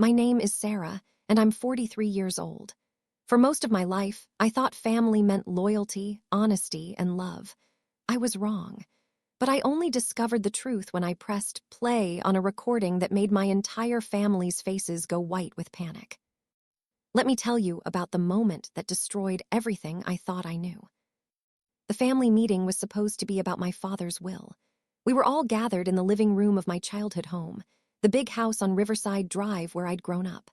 My name is Sarah, and I'm 43 years old. For most of my life, I thought family meant loyalty, honesty, and love. I was wrong. But I only discovered the truth when I pressed play on a recording that made my entire family's faces go white with panic. Let me tell you about the moment that destroyed everything I thought I knew. The family meeting was supposed to be about my father's will. We were all gathered in the living room of my childhood home, the big house on Riverside Drive where I'd grown up.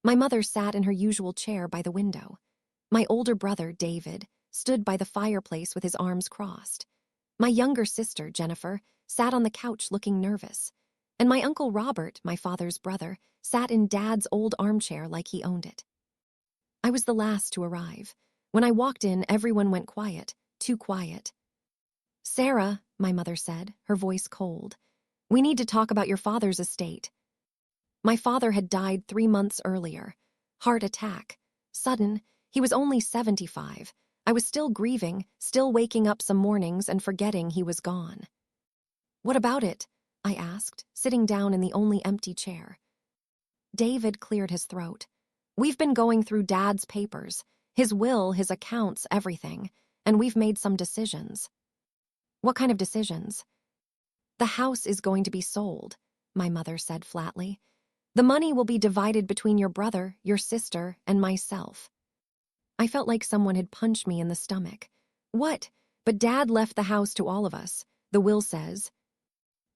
My mother sat in her usual chair by the window. My older brother, David, stood by the fireplace with his arms crossed. My younger sister, Jennifer, sat on the couch looking nervous. And my Uncle Robert, my father's brother, sat in Dad's old armchair like he owned it. I was the last to arrive. When I walked in, everyone went quiet, too quiet. "Sarah," my mother said, her voice cold, "we need to talk about your father's estate." My father had died 3 months earlier. Heart attack. Sudden. He was only 75. I was still grieving, still waking up some mornings and forgetting he was gone. "What about it?" I asked, sitting down in the only empty chair. David cleared his throat. "We've been going through Dad's papers, his will, his accounts, everything, and we've made some decisions." "What kind of decisions?" "The house is going to be sold," my mother said flatly. "The money will be divided between your brother, your sister, and myself." I felt like someone had punched me in the stomach. "What? But Dad left the house to all of us, the will says."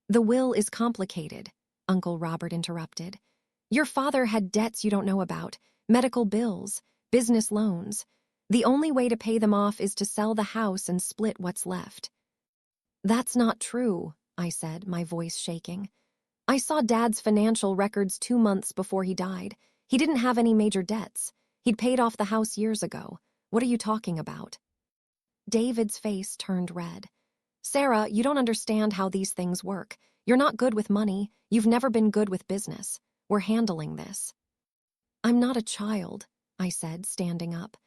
"The will is complicated," Uncle Robert interrupted. "Your father had debts you don't know about, medical bills, business loans. The only way to pay them off is to sell the house and split what's left." "That's not true," I said, my voice shaking. "I saw Dad's financial records 2 months before he died. He didn't have any major debts. He'd paid off the house years ago. What are you talking about?" David's face turned red. "Sarah, you don't understand how these things work. You're not good with money. You've never been good with business. We're handling this." "I'm not a child," I said, standing up.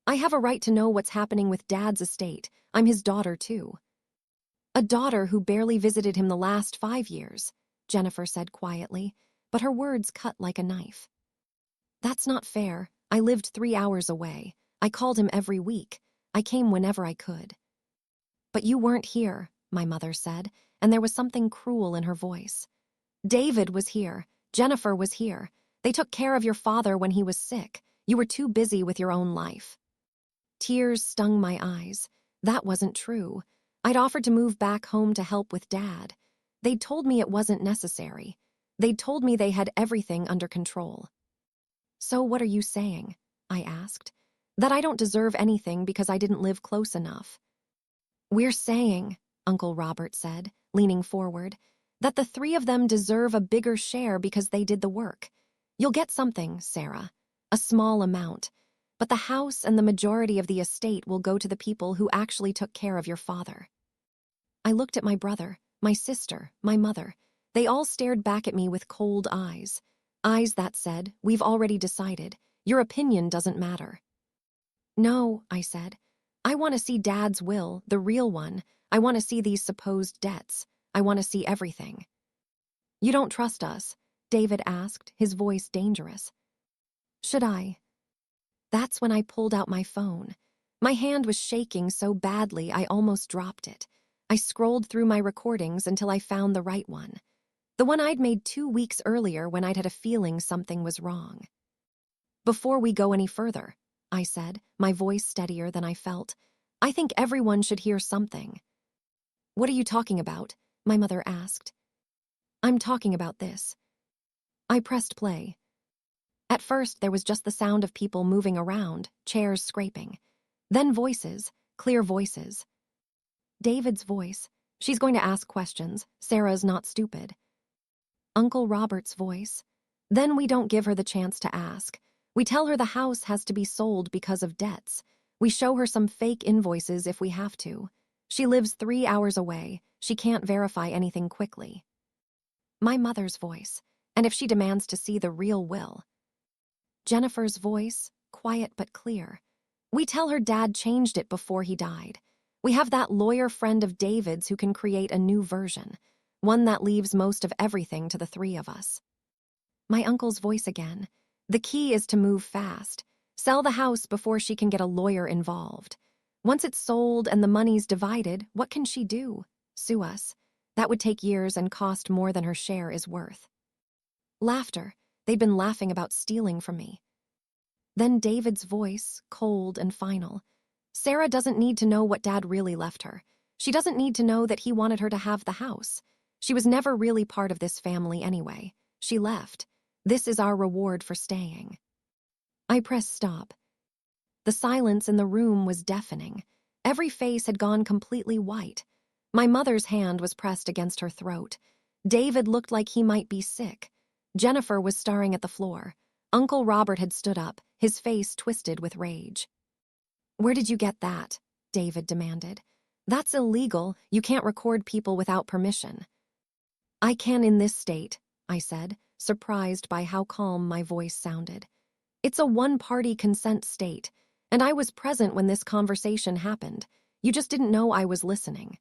"I have a right to know what's happening with Dad's estate. I'm his daughter, too." "A daughter who barely visited him the last 5 years," Jennifer said quietly, but her words cut like a knife. "That's not fair. I lived 3 hours away. I called him every week. I came whenever I could." "But you weren't here," my mother said, and there was something cruel in her voice. "David was here. Jennifer was here. They took care of your father when he was sick. You were too busy with your own life." Tears stung my eyes. That wasn't true. I'd offered to move back home to help with Dad. They'd told me it wasn't necessary. They'd told me they had everything under control. "So what are you saying?" I asked. "That I don't deserve anything because I didn't live close enough?" "We're saying," Uncle Robert said, leaning forward, "that the 3 of them deserve a bigger share because they did the work. You'll get something, Sarah, a small amount, but the house and the majority of the estate will go to the people who actually took care of your father." I looked at my brother, my sister, my mother. They all stared back at me with cold eyes. Eyes that said, "We've already decided. Your opinion doesn't matter." "No," I said. "I want to see Dad's will, the real one. I want to see these supposed debts. I want to see everything." "You don't trust us?" David asked, his voice dangerous. "Should I?" That's when I pulled out my phone. My hand was shaking so badly I almost dropped it. I scrolled through my recordings until I found the right one. The one I'd made 2 weeks earlier when I'd had a feeling something was wrong. "Before we go any further," I said, my voice steadier than I felt, "I think everyone should hear something." "What are you talking about?" my mother asked. "I'm talking about this." I pressed play. At first, there was just the sound of people moving around, chairs scraping. Then voices, clear voices. David's voice. "She's going to ask questions. Sarah's not stupid." Uncle Robert's voice. "Then we don't give her the chance to ask. We tell her the house has to be sold because of debts. We show her some fake invoices if we have to. She lives 3 hours away. She can't verify anything quickly." My mother's voice. "And if she demands to see the real will?" Jennifer's voice, quiet but clear. "We tell her Dad changed it before he died. We have that lawyer friend of David's who can create a new version, one that leaves most of everything to the 3 of us." My uncle's voice again. The key is to move fast. Sell the house before she can get a lawyer involved. Once it's sold and the money's divided, what can she do? Sue us. That would take years and cost more than her share is worth. Laughter. They'd been laughing about stealing from me. Then David's voice, cold and final. Sarah doesn't need to know what Dad really left her. She doesn't need to know that he wanted her to have the house. She was never really part of this family anyway. She left. This is our reward for staying. I pressed stop. The silence in the room was deafening. Every face had gone completely white. My mother's hand was pressed against her throat. David looked like he might be sick. Jennifer was staring at the floor. Uncle Robert had stood up, his face twisted with rage. "Where did you get that?" David demanded. "That's illegal. You can't record people without permission." "I can in this state," I said, surprised by how calm my voice sounded. "It's a one-party consent state, and I was present when this conversation happened. You just didn't know I was listening."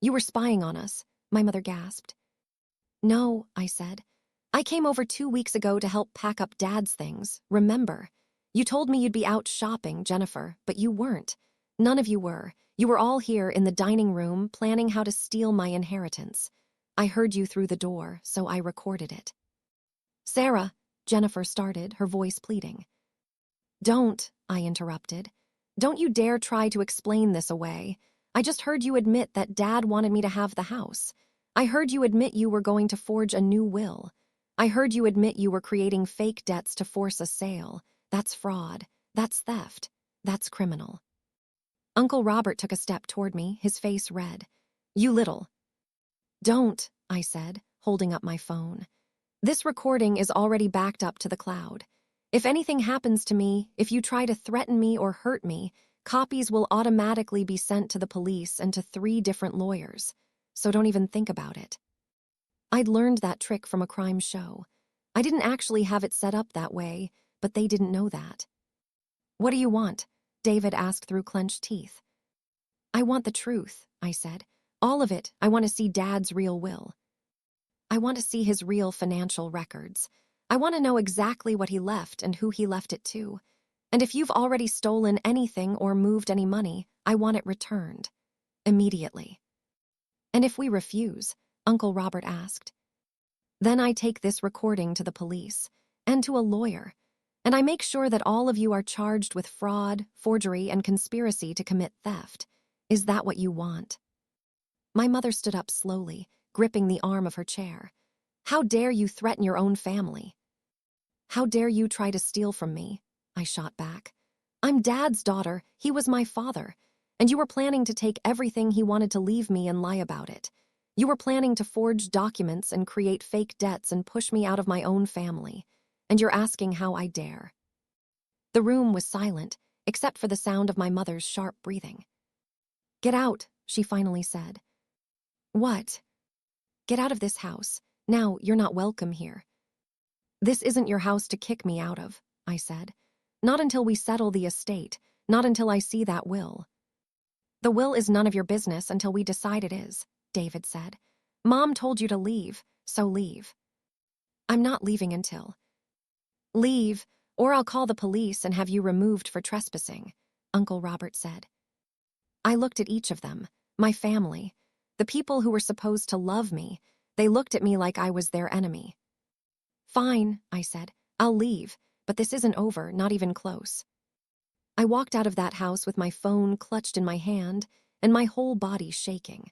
"You were spying on us," my mother gasped. "No," I said. "I came over 2 weeks ago to help pack up Dad's things, remember? You told me you'd be out shopping, Jennifer, but you weren't. None of you were. You were all here in the dining room planning how to steal my inheritance. I heard you through the door, so I recorded it." "Sarah," Jennifer started, her voice pleading. "Don't," I interrupted. "Don't you dare try to explain this away. I just heard you admit that Dad wanted me to have the house. I heard you admit you were going to forge a new will. I heard you admit you were creating fake debts to force a sale. That's fraud. That's theft. That's criminal." Uncle Robert took a step toward me, his face red. "You little—" "Don't," I said, holding up my phone. "This recording is already backed up to the cloud. If anything happens to me, if you try to threaten me or hurt me, copies will automatically be sent to the police and to 3 different lawyers. So don't even think about it." I'd learned that trick from a crime show. I didn't actually have it set up that way, but they didn't know that. "What do you want?" David asked through clenched teeth. "I want the truth," I said. "All of it. I want to see Dad's real will. I want to see his real financial records. I want to know exactly what he left and who he left it to. And if you've already stolen anything or moved any money, I want it returned. Immediately." "And if we refuse?" Uncle Robert asked. "Then I take this recording to the police and to a lawyer, and I make sure that all of you are charged with fraud, forgery, and conspiracy to commit theft. Is that what you want?" My mother stood up slowly, gripping the arm of her chair. "How dare you threaten your own family?" "How dare you try to steal from me?" I shot back. "I'm Dad's daughter. He was my father. And you were planning to take everything he wanted to leave me and lie about it. You were planning to forge documents and create fake debts and push me out of my own family. And you're asking how I dare." The room was silent, except for the sound of my mother's sharp breathing. "Get out," she finally said. "What?" "Get out of this house. Now you're not welcome here." "This isn't your house to kick me out of," I said. "Not until we settle the estate, not until I see that will." "The will is none of your business until we decide it is," David said. "Mom told you to leave, so leave." "I'm not leaving until—" "Leave, or I'll call the police and have you removed for trespassing," Uncle Robert said. I looked at each of them, my family, the people who were supposed to love me. They looked at me like I was their enemy. "Fine," I said. "I'll leave, but this isn't over, not even close." I walked out of that house with my phone clutched in my hand and my whole body shaking.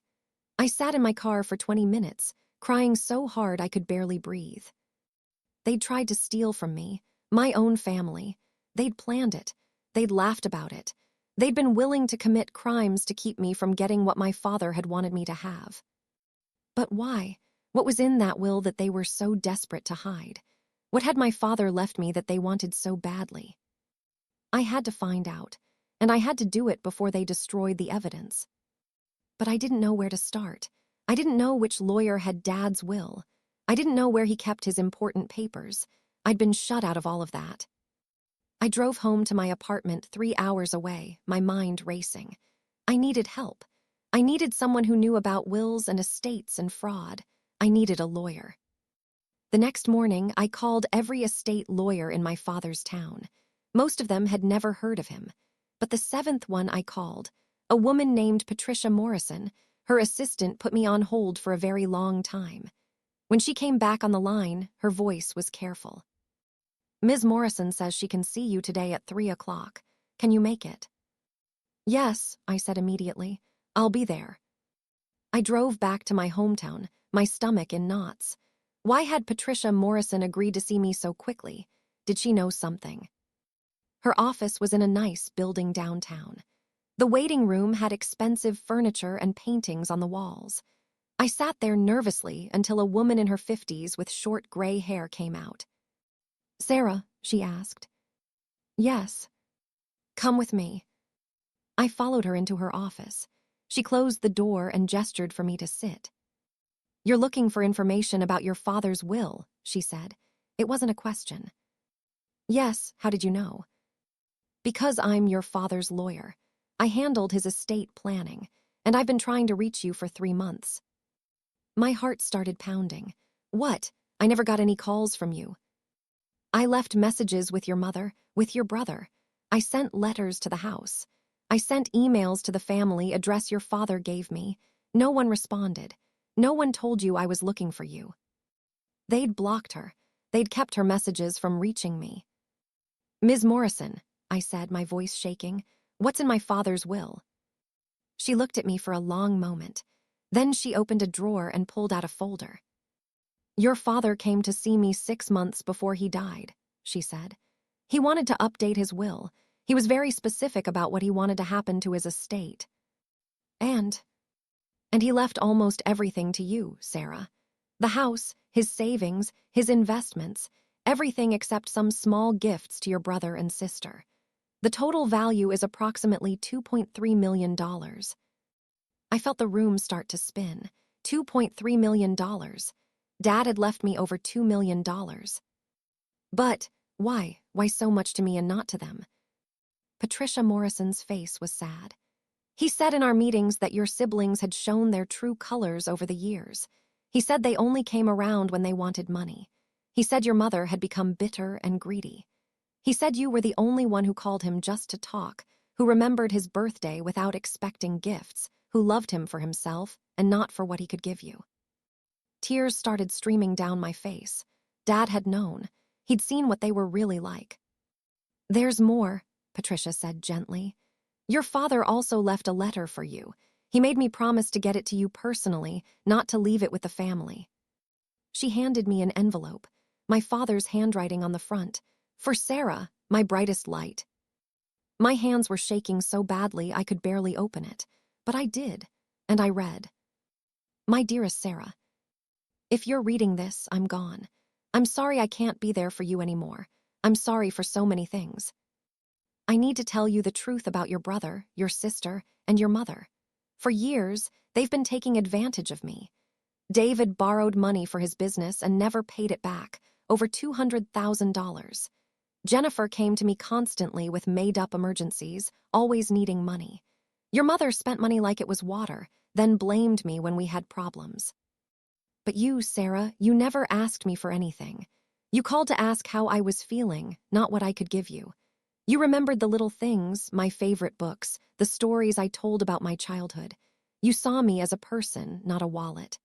I sat in my car for 20 minutes, crying so hard I could barely breathe. They'd tried to steal from me, my own family. They'd planned it. They'd laughed about it. They'd been willing to commit crimes to keep me from getting what my father had wanted me to have. But why? What was in that will that they were so desperate to hide? What had my father left me that they wanted so badly? I had to find out, and I had to do it before they destroyed the evidence. But I didn't know where to start. I didn't know which lawyer had Dad's will. I didn't know where he kept his important papers. I'd been shut out of all of that. I drove home to my apartment 3 hours away, my mind racing. I needed help. I needed someone who knew about wills and estates and fraud. I needed a lawyer. The next morning, I called every estate lawyer in my father's town. Most of them had never heard of him. But the seventh one I called, a woman named Patricia Morrison, her assistant put me on hold for a very long time. When she came back on the line, her voice was careful. Ms. Morrison says she can see you today at 3 o'clock. Can you make it? Yes, I said immediately. I'll be there. I drove back to my hometown, my stomach in knots. Why had Patricia Morrison agreed to see me so quickly? Did she know something? Her office was in a nice building downtown. The waiting room had expensive furniture and paintings on the walls. I sat there nervously until a woman in her 50s with short gray hair came out. Sarah, she asked. Yes. Come with me. I followed her into her office. She closed the door and gestured for me to sit. You're looking for information about your father's will, she said. It wasn't a question. Yes, how did you know? Because I'm your father's lawyer. I handled his estate planning, and I've been trying to reach you for 3 months. My heart started pounding. What? I never got any calls from you. I left messages with your mother, with your brother. I sent letters to the house. I sent emails to the family address your father gave me. No one responded. No one told you I was looking for you. They'd blocked her. They'd kept her messages from reaching me. Ms. Morrison, I said, my voice shaking, what's in my father's will? She looked at me for a long moment. Then she opened a drawer and pulled out a folder. Your father came to see me 6 months before he died, she said. He wanted to update his will. He was very specific about what he wanted to happen to his estate. And he left almost everything to you, Sarah. The house, his savings, his investments, everything except some small gifts to your brother and sister. The total value is approximately $2.3 million. I felt the room start to spin. $2.3 million. Dad had left me over $2 million. But why? Why so much to me and not to them? Patricia Morrison's face was sad. He said in our meetings that your siblings had shown their true colors over the years. He said they only came around when they wanted money. He said your mother had become bitter and greedy. He said you were the only one who called him just to talk, who remembered his birthday without expecting gifts, who loved him for himself and not for what he could give you. Tears started streaming down my face. Dad had known. He'd seen what they were really like. There's more, Patricia said gently. Your father also left a letter for you. He made me promise to get it to you personally, not to leave it with the family. She handed me an envelope, my father's handwriting on the front. For Sarah, my brightest light. My hands were shaking so badly I could barely open it, but I did, and I read. My dearest Sarah, if you're reading this, I'm gone. I'm sorry I can't be there for you anymore. I'm sorry for so many things. I need to tell you the truth about your brother, your sister, and your mother. For years, they've been taking advantage of me. David borrowed money for his business and never paid it back, over $200,000. Jennifer came to me constantly with made-up emergencies, always needing money. Your mother spent money like it was water, then blamed me when we had problems. But you, Sarah, you never asked me for anything. You called to ask how I was feeling, not what I could give you. You remembered the little things, my favorite books, the stories I told about my childhood. You saw me as a person, not a wallet.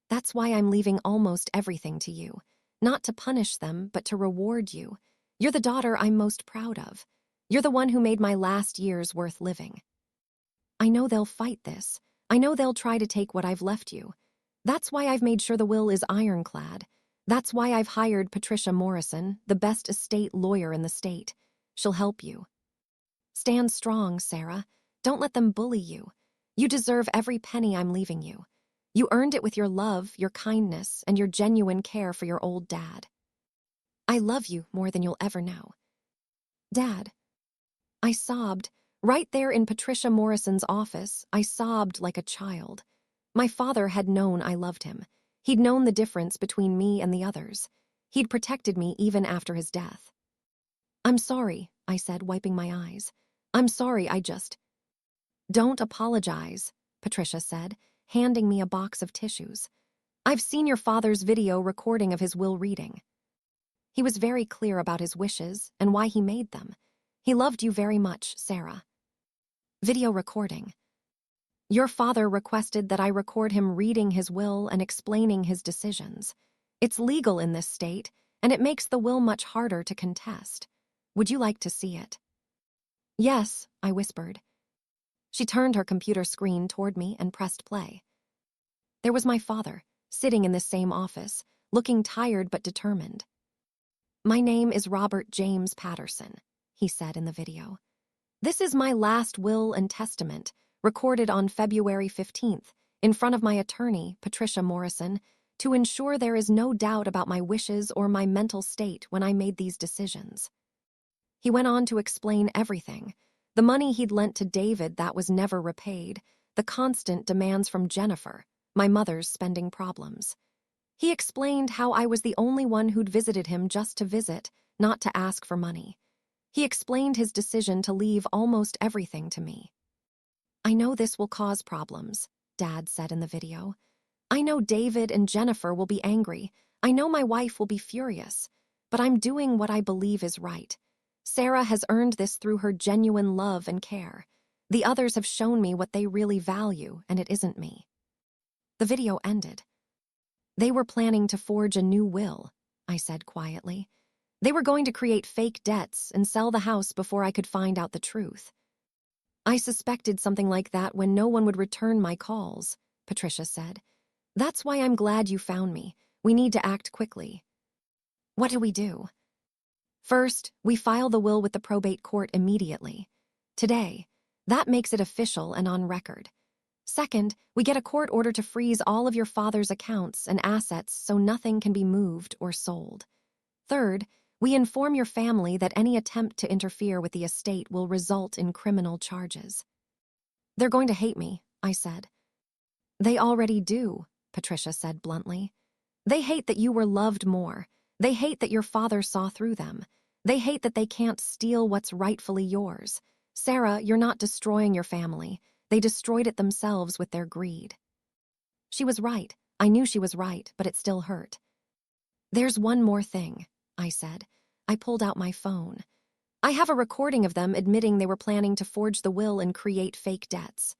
That's why I'm leaving almost everything to you. Not to punish them, but to reward you. You're the daughter I'm most proud of. You're the one who made my last years worth living. I know they'll fight this. I know they'll try to take what I've left you. That's why I've made sure the will is ironclad. That's why I've hired Patricia Morrison, the best estate lawyer in the state. She'll help you. Stand strong, Sarah. Don't let them bully you. You deserve every penny I'm leaving you. You earned it with your love, your kindness, and your genuine care for your old dad. I love you more than you'll ever know. Dad. I sobbed. Right there in Patricia Morrison's office, I sobbed like a child. My father had known I loved him. He'd known the difference between me and the others. He'd protected me even after his death. I'm sorry, I said, wiping my eyes. I'm sorry, I just... Don't apologize, Patricia said, handing me a box of tissues. I've seen your father's video recording of his will reading. He was very clear about his wishes and why he made them. He loved you very much, Sarah. Video recording. Your father requested that I record him reading his will and explaining his decisions. It's legal in this state, and it makes the will much harder to contest. Would you like to see it? Yes, I whispered. She turned her computer screen toward me and pressed play. There was my father, sitting in this same office, looking tired but determined. My name is Robert James Patterson, he said in the video. This is my last will and testament, recorded on February 15th, in front of my attorney, Patricia Morrison, to ensure there is no doubt about my wishes or my mental state when I made these decisions. He went on to explain everything: the money he'd lent to David that was never repaid, the constant demands from Jennifer, my mother's spending problems. He explained how I was the only one who'd visited him just to visit, not to ask for money. He explained his decision to leave almost everything to me. I know this will cause problems, Dad said in the video. I know David and Jennifer will be angry. I know my wife will be furious. But I'm doing what I believe is right. Sarah has earned this through her genuine love and care. The others have shown me what they really value, and it isn't me. The video ended. They were planning to forge a new will, I said quietly. They were going to create fake debts and sell the house before I could find out the truth. I suspected something like that when no one would return my calls, Patricia said. That's why I'm glad you found me. We need to act quickly. What do we do? First, we file the will with the probate court immediately. Today. That makes it official and on record. Second, we get a court order to freeze all of your father's accounts and assets so nothing can be moved or sold. Third, we inform your family that any attempt to interfere with the estate will result in criminal charges. They're going to hate me, I said. They already do, Patricia said bluntly. They hate that you were loved more. They hate that your father saw through them. They hate that they can't steal what's rightfully yours. Sarah, you're not destroying your family. They destroyed it themselves with their greed. She was right. I knew she was right, but it still hurt. There's one more thing, I said. I pulled out my phone. I have a recording of them admitting they were planning to forge the will and create fake debts.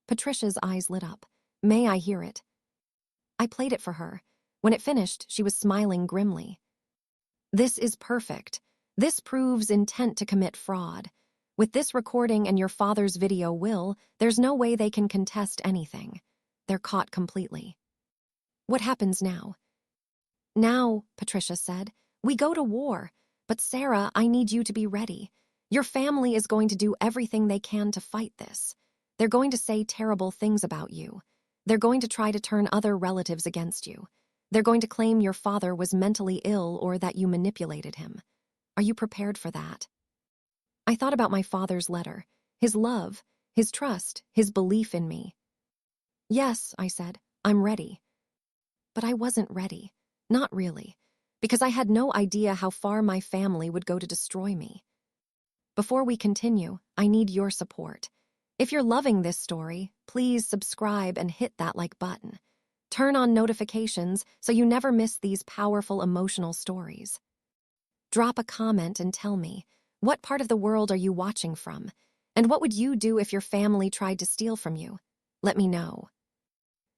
Patricia's eyes lit up. May I hear it? I played it for her. When it finished, she was smiling grimly. This is perfect. This proves intent to commit fraud. With this recording and your father's video will, there's no way they can contest anything. They're caught completely. What happens now? Now, Patricia said, we go to war. But Sarah, I need you to be ready. Your family is going to do everything they can to fight this. They're going to say terrible things about you. They're going to try to turn other relatives against you. They're going to claim your father was mentally ill or that you manipulated him. Are you prepared for that? I thought about my father's letter, his love, his trust, his belief in me. Yes, I said, I'm ready. But I wasn't ready. Not really. Because I had no idea how far my family would go to destroy me. Before we continue, I need your support. If you're loving this story, please subscribe and hit that like button. Turn on notifications so you never miss these powerful emotional stories. Drop a comment and tell me, what part of the world are you watching from? And what would you do if your family tried to steal from you? Let me know.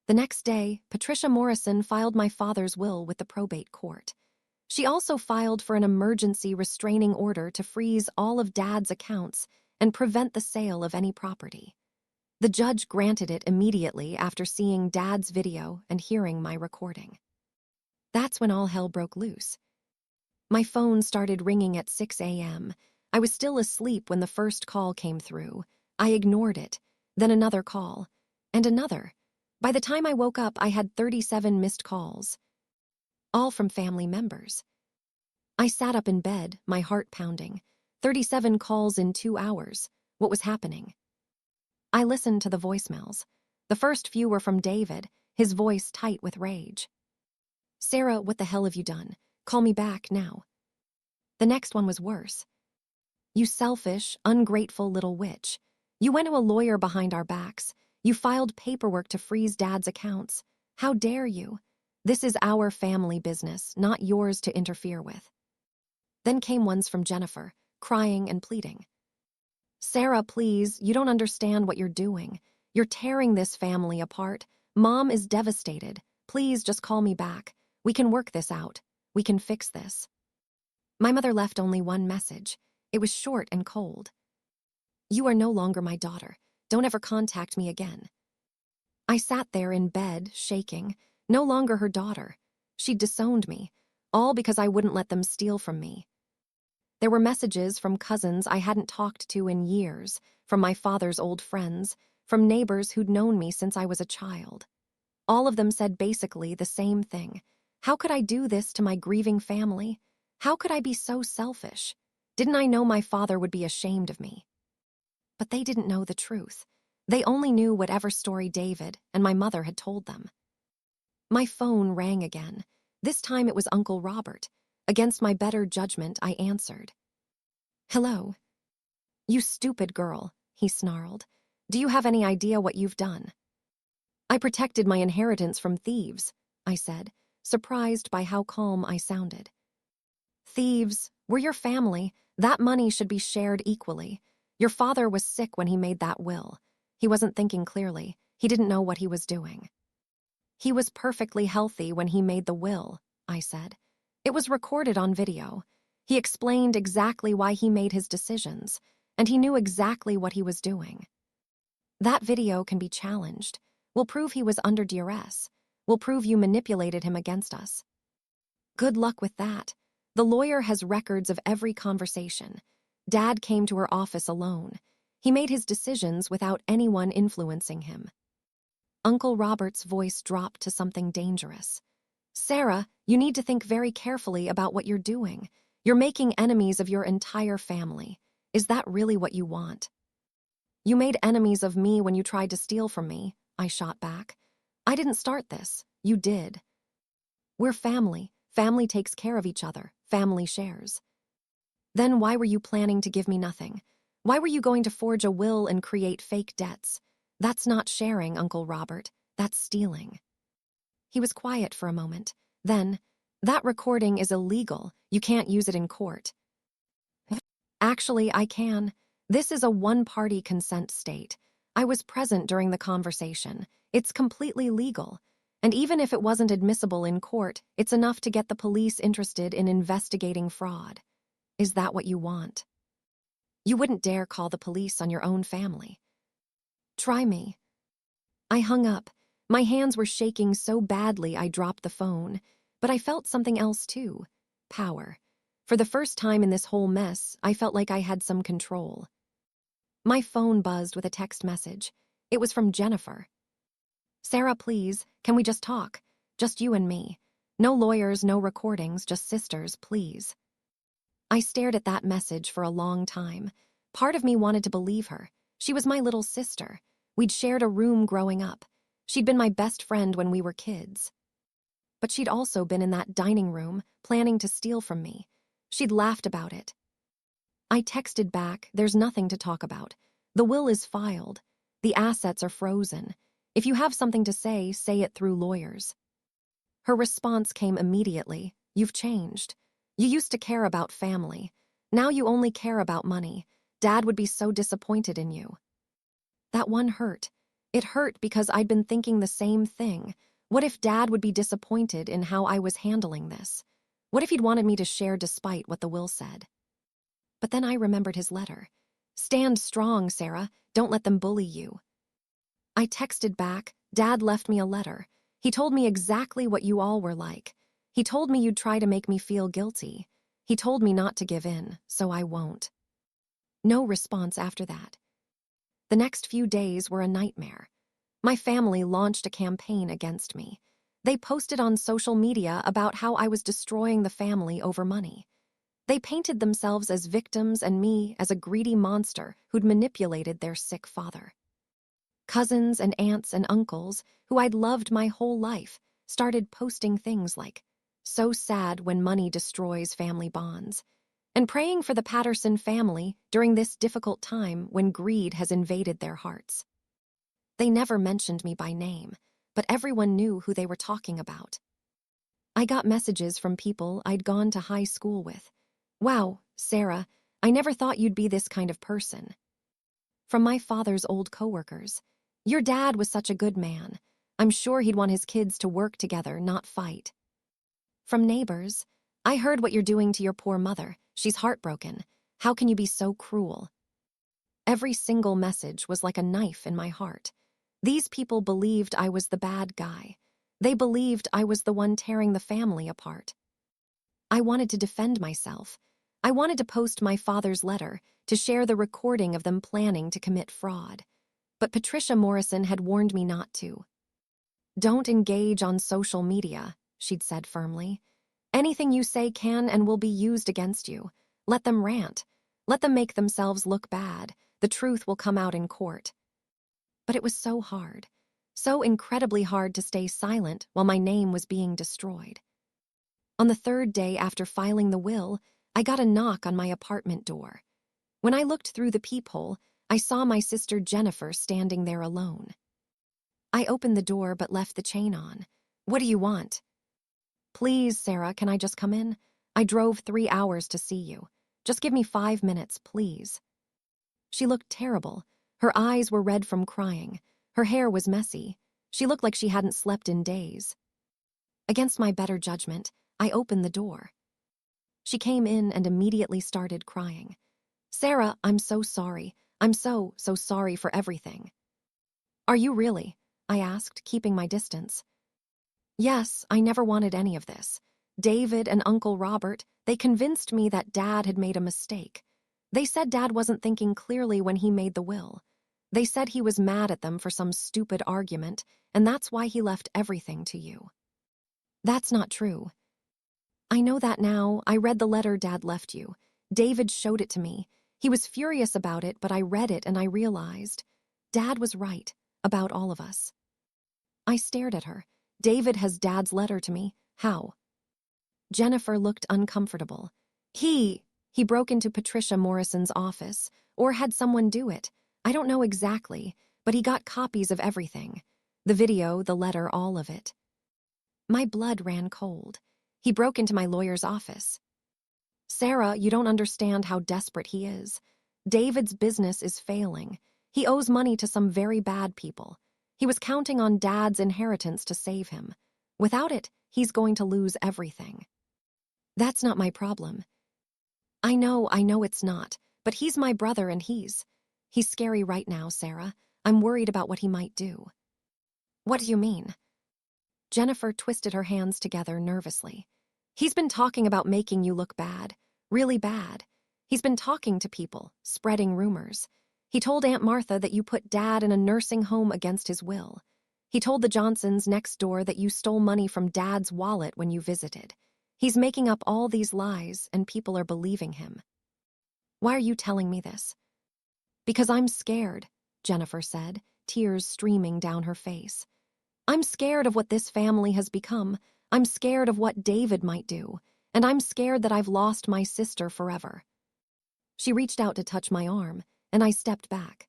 The next day, Patricia Morrison filed my father's will with the probate court. She also filed for an emergency restraining order to freeze all of Dad's accounts and prevent the sale of any property. The judge granted it immediately after seeing Dad's video and hearing my recording. That's when all hell broke loose. My phone started ringing at 6 a.m. I was still asleep when the first call came through. I ignored it, then another call, and another. By the time I woke up, I had 37 missed calls, all from family members. I sat up in bed, my heart pounding. 37 calls in 2 hours. What was happening? I listened to the voicemails. The first few were from David, his voice tight with rage. Sarah, what the hell have you done? Call me back now. The next one was worse. You selfish, ungrateful little witch. You went to a lawyer behind our backs. You filed paperwork to freeze Dad's accounts. How dare you? This is our family business, not yours to interfere with. Then came ones from Jennifer, crying and pleading. Sarah, please, you don't understand what you're doing. You're tearing this family apart. Mom is devastated. Please just call me back. We can work this out. We can fix this. My mother left only one message. It was short and cold. You are no longer my daughter. Don't ever contact me again. I sat there in bed, shaking, no longer her daughter. She'd disowned me, all because I wouldn't let them steal from me. There were messages from cousins I hadn't talked to in years, from my father's old friends, from neighbors who'd known me since I was a child. All of them said basically the same thing. How could I do this to my grieving family? How could I be so selfish? Didn't I know my father would be ashamed of me? But they didn't know the truth. They only knew whatever story David and my mother had told them. My phone rang again. This time it was Uncle Robert. Against my better judgment, I answered. Hello. You stupid girl, he snarled. Do you have any idea what you've done? I protected my inheritance from thieves, I said, surprised by how calm I sounded. Thieves, we're your family. That money should be shared equally. Your father was sick when he made that will. He wasn't thinking clearly. He didn't know what he was doing. He was perfectly healthy when he made the will, I said. It was recorded on video. He explained exactly why he made his decisions, and he knew exactly what he was doing. That video can be challenged. We'll prove he was under duress. We'll prove you manipulated him against us. Good luck with that. The lawyer has records of every conversation. Dad came to her office alone. He made his decisions without anyone influencing him. Uncle Robert's voice dropped to something dangerous. Sarah, you need to think very carefully about what you're doing. You're making enemies of your entire family. Is that really what you want? You made enemies of me when you tried to steal from me, I shot back. I didn't start this. You did. We're family. Family takes care of each other. Family shares. Then why were you planning to give me nothing? Why were you going to forge a will and create fake debts? That's not sharing, Uncle Robert. That's stealing. He was quiet for a moment. Then, that recording is illegal. You can't use it in court. Actually, I can. This is a one-party consent state. I was present during the conversation. It's completely legal. And even if it wasn't admissible in court, it's enough to get the police interested in investigating fraud. Is that what you want? You wouldn't dare call the police on your own family. Try me. I hung up. My hands were shaking so badly I dropped the phone. But I felt something else too. Power. For the first time in this whole mess, I felt like I had some control. My phone buzzed with a text message. It was from Jennifer. Sarah, please, can we just talk? Just you and me. No lawyers, no recordings, just sisters, please. I stared at that message for a long time. Part of me wanted to believe her. She was my little sister. We'd shared a room growing up. She'd been my best friend when we were kids. But she'd also been in that dining room, planning to steal from me. She'd laughed about it. I texted back, there's nothing to talk about. The will is filed. The assets are frozen. If you have something to say it through lawyers. Her response came immediately. You've changed. You used to care about family. Now you only care about money. Dad would be so disappointed in you. That one hurt. It hurt because I'd been thinking the same thing. What if Dad would be disappointed in how I was handling this? What if he'd wanted me to share despite what the will said? But then I remembered his letter. Stand strong, Sarah. Don't let them bully you. I texted back, Dad left me a letter. He told me exactly what you all were like. He told me you'd try to make me feel guilty. He told me not to give in, so I won't. No response after that. The next few days were a nightmare. My family launched a campaign against me. They posted on social media about how I was destroying the family over money. They painted themselves as victims and me as a greedy monster who'd manipulated their sick father. Cousins and aunts and uncles, who I'd loved my whole life, started posting things like, "So sad when money destroys family bonds," and praying for the Patterson family during this difficult time when greed has invaded their hearts. They never mentioned me by name. but everyone knew who they were talking about. I got messages from people I'd gone to high school with. Wow, Sarah, I never thought you'd be this kind of person. From my father's old coworkers. Your dad was such a good man. I'm sure he'd want his kids to work together, not fight. From neighbors. I heard what you're doing to your poor mother. She's heartbroken. How can you be so cruel? Every single message was like a knife in my heart. These people believed I was the bad guy. They believed I was the one tearing the family apart. I wanted to defend myself. I wanted to post my father's letter, to share the recording of them planning to commit fraud. But Patricia Morrison had warned me not to. Don't engage on social media, she'd said firmly. Anything you say can and will be used against you. Let them rant. Let them make themselves look bad. The truth will come out in court. But it was so hard. So incredibly hard to stay silent while my name was being destroyed. On the third day after filing the will, I got a knock on my apartment door. When I looked through the peephole, I saw my sister Jennifer standing there alone. I opened the door but left the chain on. What do you want? Please, Sarah, can I just come in? I drove 3 hours to see you. Just give me 5 minutes, please. She looked terrible. Her eyes were red from crying. Her hair was messy. She looked like she hadn't slept in days. Against my better judgment, I opened the door. She came in and immediately started crying. Sarah, I'm so sorry. I'm so sorry for everything. Are you really? I asked, keeping my distance. Yes, I never wanted any of this. David and Uncle Robert, they convinced me that Dad had made a mistake. They said Dad wasn't thinking clearly when he made the will. They said he was mad at them for some stupid argument, and that's why he left everything to you. That's not true. I know that now. I read the letter Dad left you. David showed it to me. He was furious about it, but I read it and I realized Dad was right about all of us. I stared at her. David has Dad's letter to me. How? Jennifer looked uncomfortable. He broke into Patricia Morrison's office, or had someone do it. I don't know exactly, but he got copies of everything. The video, the letter, all of it. My blood ran cold. He broke into my lawyer's office. Sarah, you don't understand how desperate he is. David's business is failing. He owes money to some very bad people. He was counting on Dad's inheritance to save him. Without it, he's going to lose everything. That's not my problem. I know it's not, but he's my brother and he's scary right now, Sarah. I'm worried about what he might do. What do you mean? Jennifer twisted her hands together nervously. He's been talking about making you look bad, really bad. He's been talking to people, spreading rumors. He told Aunt Martha that you put Dad in a nursing home against his will. He told the Johnsons next door that you stole money from Dad's wallet when you visited. He's making up all these lies, and people are believing him. Why are you telling me this? Because I'm scared, Jennifer said, tears streaming down her face. I'm scared of what this family has become. I'm scared of what David might do, and I'm scared that I've lost my sister forever. She reached out to touch my arm, and I stepped back.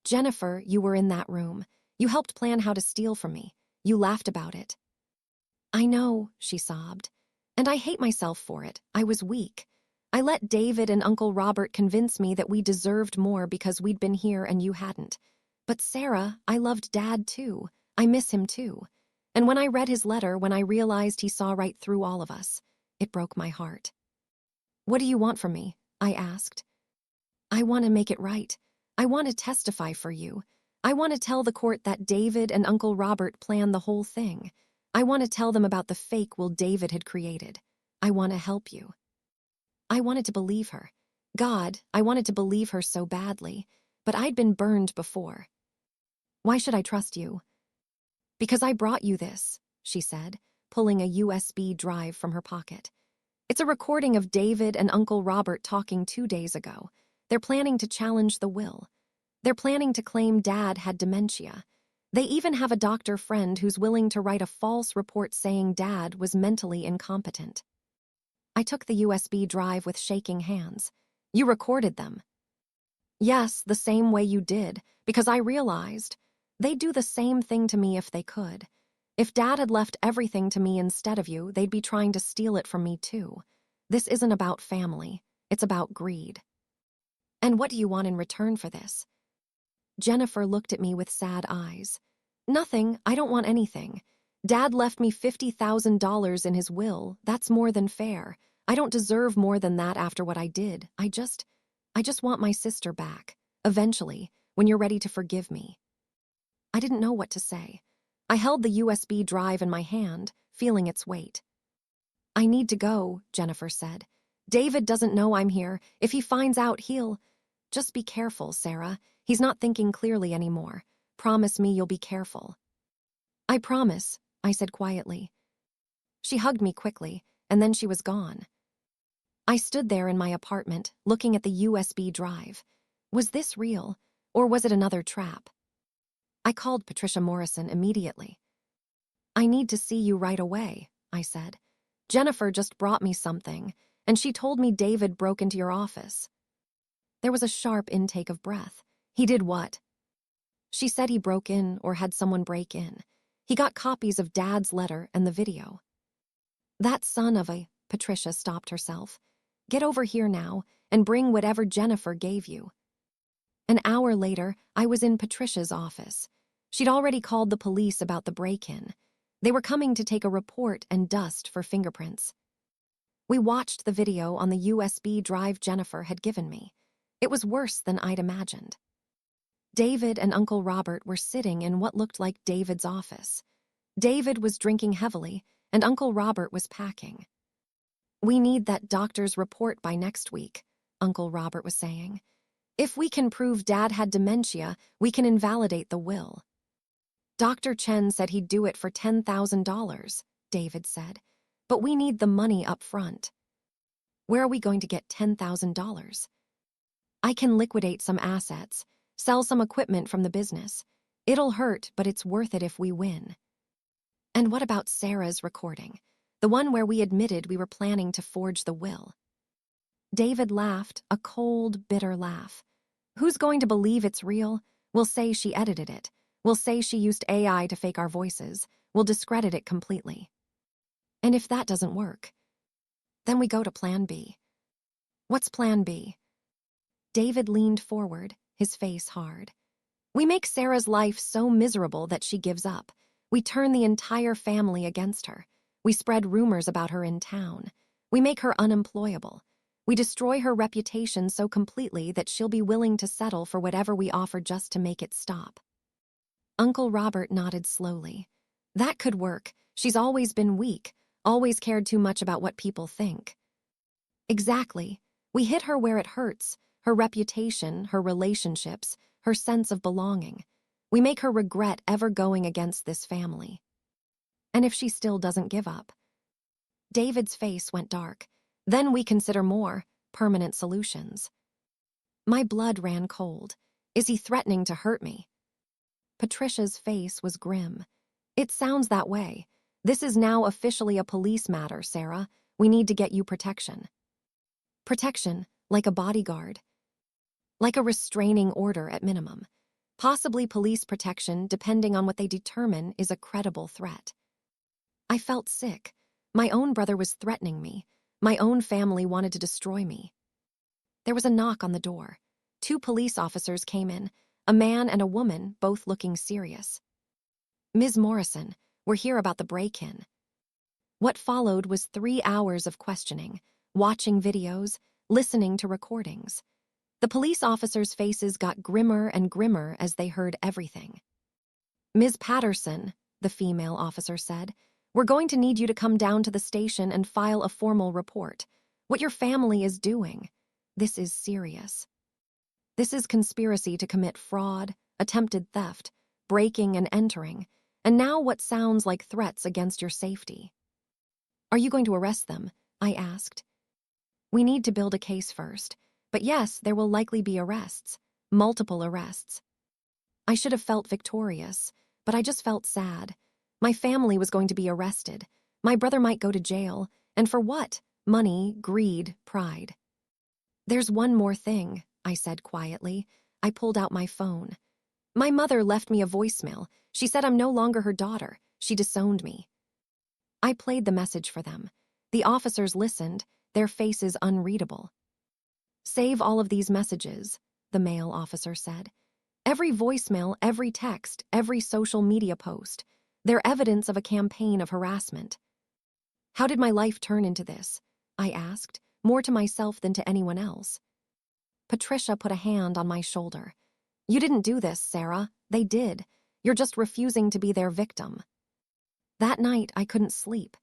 Jennifer, you were in that room. You helped plan how to steal from me. You laughed about it. I know, she sobbed. And I hate myself for it. I was weak. I let David and Uncle Robert convince me that we deserved more because we'd been here and you hadn't. But Sarah, I loved Dad too. I miss him too. And when I read his letter, when I realized he saw right through all of us, it broke my heart. What do you want from me? I asked. I want to make it right. I want to testify for you. I want to tell the court that David and Uncle Robert planned the whole thing. I want to tell them about the fake will David had created. I want to help you. I wanted to believe her. God, I wanted to believe her so badly, but I'd been burned before. Why should I trust you? Because I brought you this, she said, pulling a USB drive from her pocket. It's a recording of David and Uncle Robert talking 2 days ago. They're planning to challenge the will. They're planning to claim Dad had dementia. They even have a doctor friend who's willing to write a false report saying Dad was mentally incompetent. I took the USB drive with shaking hands. You recorded them. Yes, the same way you did, because I realized They'd do the same thing to me if they could. If Dad had left everything to me instead of you, they'd be trying to steal it from me too. This isn't about family. It's about greed. And what do you want in return for this? Jennifer looked at me with sad eyes. Nothing. I don't want anything. Dad left me $50,000 in his will. That's more than fair. I don't deserve more than that after what I did. I just want my sister back. Eventually, when you're ready to forgive me. I didn't know what to say. I held the USB drive in my hand, feeling its weight. I need to go, Jennifer said. David doesn't know I'm here. If he finds out, he'll... Just be careful, Sarah. He's not thinking clearly anymore. Promise me you'll be careful. I promise, I said quietly. She hugged me quickly, and then she was gone. I stood there in my apartment, looking at the USB drive. Was this real, or was it another trap? I called Patricia Morrison immediately. I need to see you right away, I said. Jennifer just brought me something, and she told me David broke into your office. There was a sharp intake of breath. He did what? She said he broke in or had someone break in. He got copies of Dad's letter and the video. That son of a... Patricia stopped herself. Get over here now and bring whatever Jennifer gave you. An hour later, I was in Patricia's office. She'd already called the police about the break-in. They were coming to take a report and dust for fingerprints. We watched the video on the USB drive Jennifer had given me. It was worse than I'd imagined. David and Uncle Robert were sitting in what looked like David's office. David was drinking heavily, and Uncle Robert was packing. We need that doctor's report by next week, Uncle Robert was saying. If we can prove Dad had dementia, we can invalidate the will. Dr. Chen said he'd do it for $10,000, David said. But we need the money up front. Where are we going to get $10,000? I can liquidate some assets, sell some equipment from the business. It'll hurt, but it's worth it if we win. And what about Sarah's recording? The one where we admitted we were planning to forge the will. David laughed, a cold, bitter laugh. Who's going to believe it's real? We'll say she edited it. We'll say she used AI to fake our voices. We'll discredit it completely. And if that doesn't work, then we go to Plan B. What's Plan B? David leaned forward, his face hard. We make Sarah's life so miserable that she gives up. We turn the entire family against her. We spread rumors about her in town. We make her unemployable. We destroy her reputation so completely that she'll be willing to settle for whatever we offer just to make it stop. Uncle Robert nodded slowly. That could work. She's always been weak, always cared too much about what people think. Exactly. We hit her where it hurts, her reputation, her relationships, her sense of belonging. We make her regret ever going against this family. And if she still doesn't give up? David's face went dark. Then we consider more permanent solutions. My blood ran cold. Is he threatening to hurt me? Patricia's face was grim. It sounds that way. This is now officially a police matter, Sarah. We need to get you protection. Protection, like a bodyguard. Like a restraining order at minimum. Possibly police protection, depending on what they determine is a credible threat. I felt sick. My own brother was threatening me. My own family wanted to destroy me. There was a knock on the door. 2 police officers came in, a man and a woman, both looking serious. Ms. Morrison, we're here about the break-in. What followed was 3 hours of questioning, watching videos, listening to recordings. The police officers' faces got grimmer and grimmer as they heard everything. Ms. Patterson, the female officer said, we're going to need you to come down to the station and file a formal report. What your family is doing. This is serious. This is conspiracy to commit fraud, attempted theft, breaking and entering, and now what sounds like threats against your safety. Are you going to arrest them? I asked. We need to build a case first, but yes, there will likely be arrests, multiple arrests. I should have felt victorious, but I just felt sad. My family was going to be arrested. My brother might go to jail. And for what? Money, greed, pride. There's one more thing, I said quietly. I pulled out my phone. My mother left me a voicemail. She said I'm no longer her daughter. She disowned me. I played the message for them. The officers listened, their faces unreadable. Save all of these messages, the male officer said. Every voicemail, every text, every social media post. They're evidence of a campaign of harassment. How did my life turn into this? I asked, more to myself than to anyone else. Patricia put a hand on my shoulder. You didn't do this, Sarah. They did. You're just refusing to be their victim. That night, I couldn't sleep.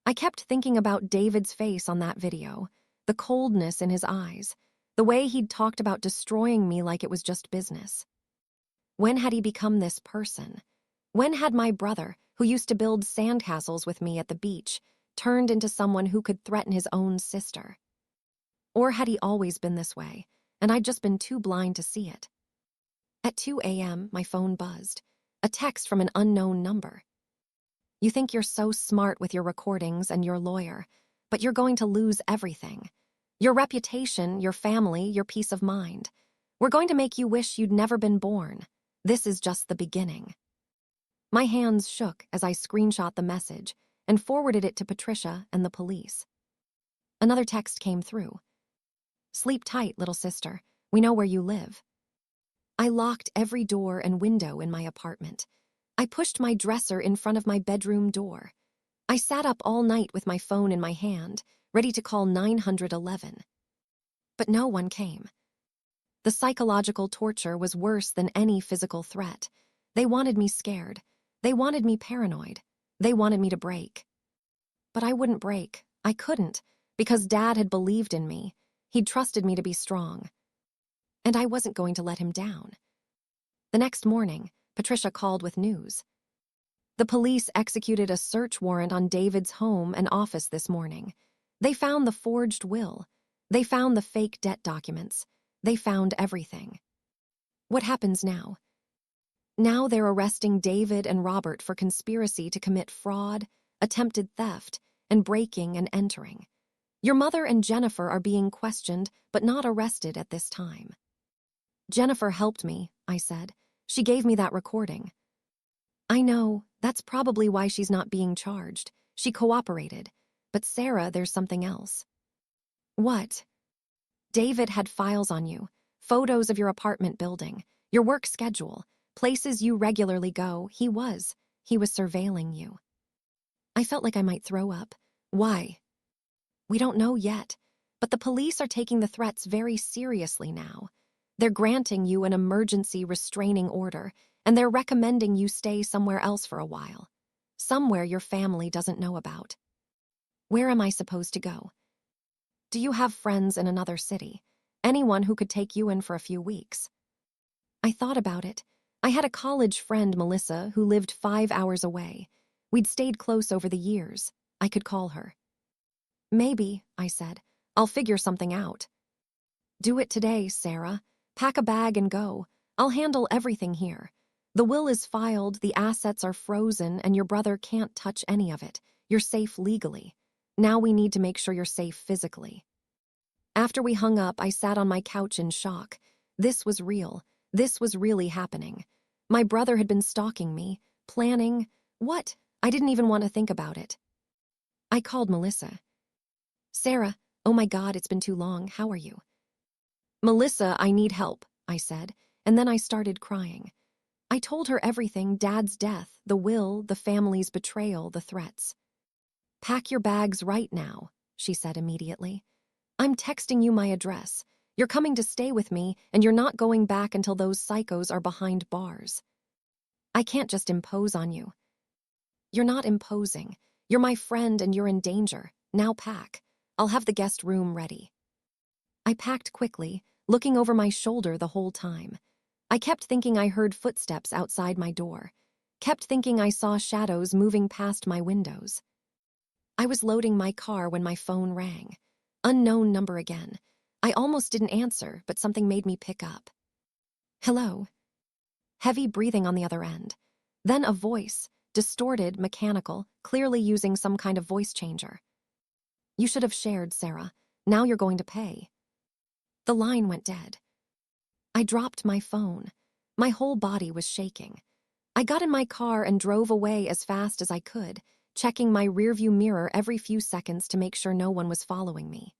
I kept thinking about David's face on that video, the coldness in his eyes, the way he'd talked about destroying me like it was just business. When had he become this person? When had my brother, who used to build sandcastles with me at the beach, turned into someone who could threaten his own sister? Or had he always been this way, and I'd just been too blind to see it? At 2 a.m., my phone buzzed. A text from an unknown number. You think you're so smart with your recordings and your lawyer, but you're going to lose everything. Your reputation, your family, your peace of mind. We're going to make you wish you'd never been born. This is just the beginning. My hands shook as I screenshot the message and forwarded it to Patricia and the police. Another text came through. Sleep tight, little sister. We know where you live. I locked every door and window in my apartment. I pushed my dresser in front of my bedroom door. I sat up all night with my phone in my hand, ready to call 911. But no one came. The psychological torture was worse than any physical threat. They wanted me scared. They wanted me paranoid. They wanted me to break. But I wouldn't break. I couldn't, because Dad had believed in me. He'd trusted me to be strong. And I wasn't going to let him down. The next morning, Patricia called with news. The police executed a search warrant on David's home and office this morning. They found the forged will. They found the fake debt documents. They found everything. What happens now? Now they're arresting David and Robert for conspiracy to commit fraud, attempted theft, and breaking and entering. Your mother and Jennifer are being questioned, but not arrested at this time. Jennifer helped me, I said. She gave me that recording. I know, that's probably why she's not being charged. She cooperated. But Sarah, there's something else. What? David had files on you, photos of your apartment building, your work schedule, places you regularly go. He was surveilling you. I felt like I might throw up. Why? We don't know yet, but the police are taking the threats very seriously now. They're granting you an emergency restraining order, and they're recommending you stay somewhere else for a while. Somewhere your family doesn't know about. Where am I supposed to go? Do you have friends in another city? Anyone who could take you in for a few weeks? I thought about it. I had a college friend, Melissa, who lived 5 hours away. We'd stayed close over the years. I could call her. Maybe, I said. I'll figure something out. Do it today, Sarah. Pack a bag and go. I'll handle everything here. The will is filed, the assets are frozen, and your brother can't touch any of it. You're safe legally. Now we need to make sure you're safe physically. After we hung up, I sat on my couch in shock. This was real. This was really happening. My brother had been stalking me, planning. What? I didn't even want to think about it. I called Melissa. Sarah, oh my God, it's been too long. How are you? Melissa, I need help, I said, and then I started crying. I told her everything, Dad's death, the will, the family's betrayal, the threats. Pack your bags right now, she said immediately. I'm texting you my address. You're coming to stay with me, and you're not going back until those psychos are behind bars. I can't just impose on you. You're not imposing. You're my friend and you're in danger. Now pack. I'll have the guest room ready. I packed quickly, looking over my shoulder the whole time. I kept thinking I heard footsteps outside my door. Kept thinking I saw shadows moving past my windows. I was loading my car when my phone rang. Unknown number again. I almost didn't answer, but something made me pick up. Hello. Heavy breathing on the other end. Then a voice, distorted, mechanical, clearly using some kind of voice changer. You should have shared, Sarah. Now you're going to pay. The line went dead. I dropped my phone. My whole body was shaking. I got in my car and drove away as fast as I could, checking my rearview mirror every few seconds to make sure no one was following me.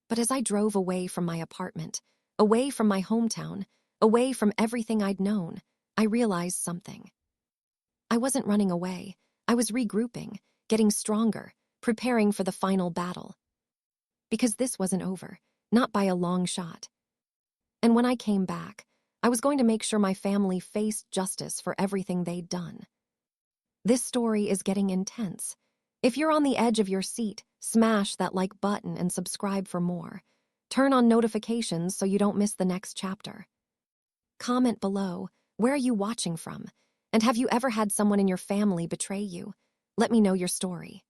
But as I drove away from my apartment, away from my hometown, away from everything I'd known, I realized something. I wasn't running away. I was regrouping, getting stronger, preparing for the final battle. Because this wasn't over, not by a long shot. And when I came back, I was going to make sure my family faced justice for everything they'd done. This story is getting intense. If you're on the edge of your seat, smash that like button and subscribe for more. Turn on notifications so you don't miss the next chapter. Comment below, where are you watching from? And have you ever had someone in your family betray you? Let me know your story.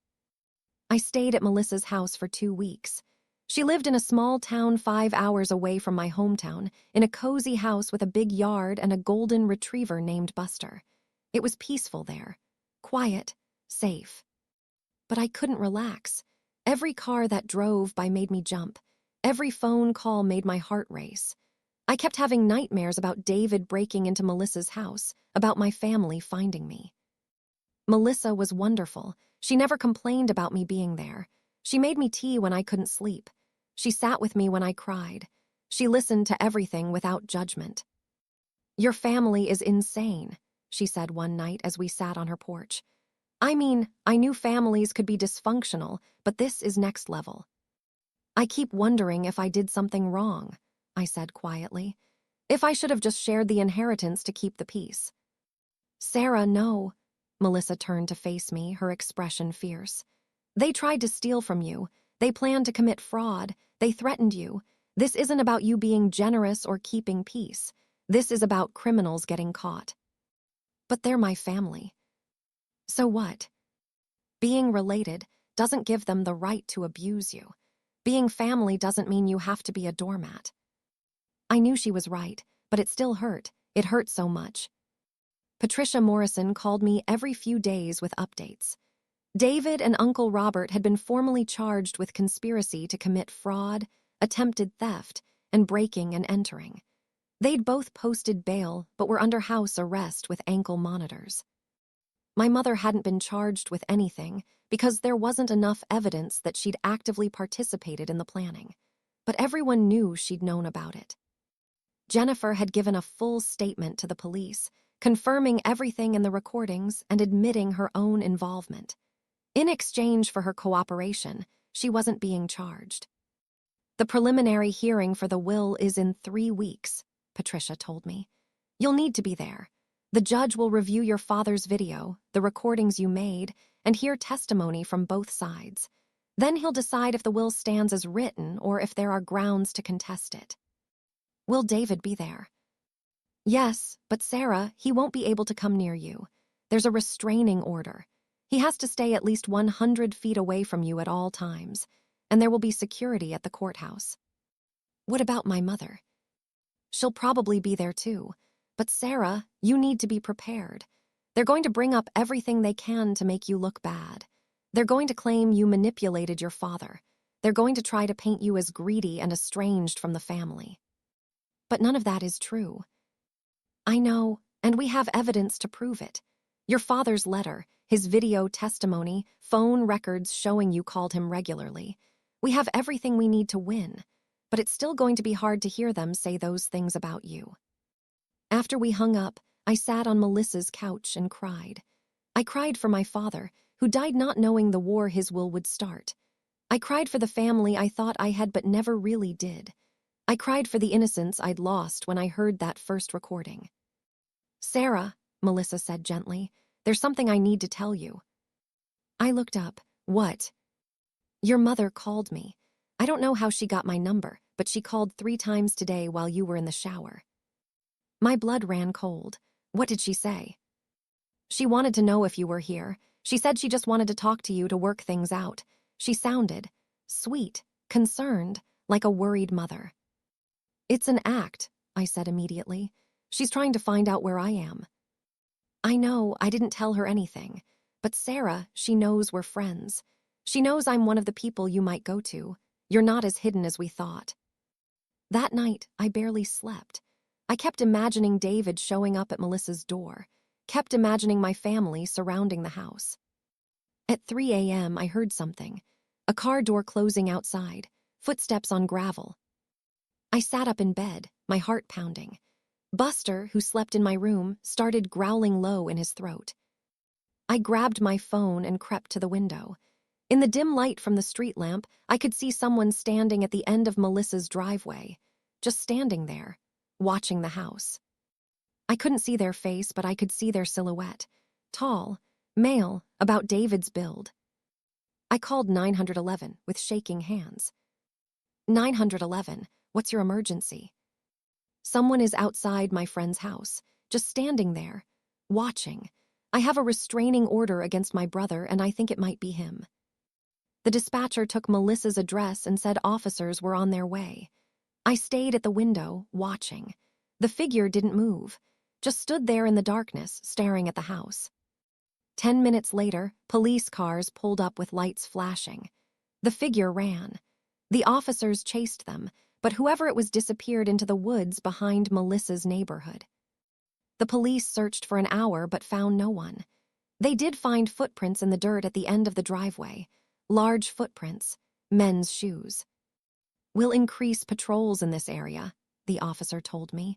I stayed at Melissa's house for 2 weeks. She lived in a small town 5 hours away from my hometown, in a cozy house with a big yard and a golden retriever named Buster. It was peaceful there, quiet, safe. But I couldn't relax. Every car that drove by made me jump. Every phone call made my heart race. I kept having nightmares about David breaking into Melissa's house, about my family finding me. Melissa was wonderful. She never complained about me being there. She made me tea when I couldn't sleep. She sat with me when I cried. She listened to everything without judgment. "Your family is insane," she said one night as we sat on her porch. "I mean, I knew families could be dysfunctional, but this is next level." "I keep wondering if I did something wrong," I said quietly. "If I should have just shared the inheritance to keep the peace." "Sarah, no." Melissa turned to face me, her expression fierce. "They tried to steal from you. They planned to commit fraud. They threatened you. This isn't about you being generous or keeping peace. This is about criminals getting caught." "But they're my family." "So what? Being related doesn't give them the right to abuse you. Being family doesn't mean you have to be a doormat." I knew she was right, but it still hurt. It hurt so much. Patricia Morrison called me every few days with updates. David and Uncle Robert had been formally charged with conspiracy to commit fraud, attempted theft, and breaking and entering. They'd both posted bail, but were under house arrest with ankle monitors. My mother hadn't been charged with anything because there wasn't enough evidence that she'd actively participated in the planning. But everyone knew she'd known about it. Jennifer had given a full statement to the police, confirming everything in the recordings and admitting her own involvement. In exchange for her cooperation, she wasn't being charged. "The preliminary hearing for the will is in 3 weeks," Patricia told me. "You'll need to be there. The judge will review your father's video, the recordings you made, and hear testimony from both sides. Then he'll decide if the will stands as written or if there are grounds to contest it." "Will David be there?" "Yes, but Sarah, he won't be able to come near you. There's a restraining order. He has to stay at least 100 feet away from you at all times, and there will be security at the courthouse." "What about my mother?" "She'll probably be there too. But Sarah, you need to be prepared. They're going to bring up everything they can to make you look bad. They're going to claim you manipulated your father. They're going to try to paint you as greedy and estranged from the family." "But none of that is true." "I know, and we have evidence to prove it. Your father's letter, his video testimony, phone records showing you called him regularly. We have everything we need to win, but it's still going to be hard to hear them say those things about you." After we hung up, I sat on Melissa's couch and cried. I cried for my father, who died not knowing the war his will would start. I cried for the family I thought I had but never really did. I cried for the innocence I'd lost when I heard that first recording. "Sarah," Melissa said gently, "there's something I need to tell you." I looked up. "What?" "Your mother called me. I don't know how she got my number, but she called 3 times today while you were in the shower." My blood ran cold. "What did she say?" "She wanted to know if you were here. She said she just wanted to talk to you to work things out. She sounded sweet, concerned, like a worried mother." "It's an act," I said immediately. "She's trying to find out where I am." "I know, I didn't tell her anything. But Sarah, she knows we're friends. She knows I'm one of the people you might go to. You're not as hidden as we thought." That night, I barely slept. I kept imagining David showing up at Melissa's door, kept imagining my family surrounding the house. At 3 a.m., I heard something. A car door closing outside, footsteps on gravel. I sat up in bed, my heart pounding. Buster, who slept in my room, started growling low in his throat. I grabbed my phone and crept to the window. In the dim light from the street lamp, I could see someone standing at the end of Melissa's driveway, just standing there, watching the house. I couldn't see their face, but I could see their silhouette. Tall, male, about David's build. I called 911 with shaking hands. 911, what's your emergency? Someone is outside my friend's house, just standing there, watching. I have a restraining order against my brother, and I think it might be him. The dispatcher took Melissa's address and said officers were on their way. I stayed at the window, watching. The figure didn't move, just stood there in the darkness, staring at the house. 10 minutes later, police cars pulled up with lights flashing. The figure ran. The officers chased them, but whoever it was disappeared into the woods behind Melissa's neighborhood. The police searched for an hour but found no one. They did find footprints in the dirt at the end of the driveway. Large footprints, men's shoes. We'll increase patrols in this area, the officer told me,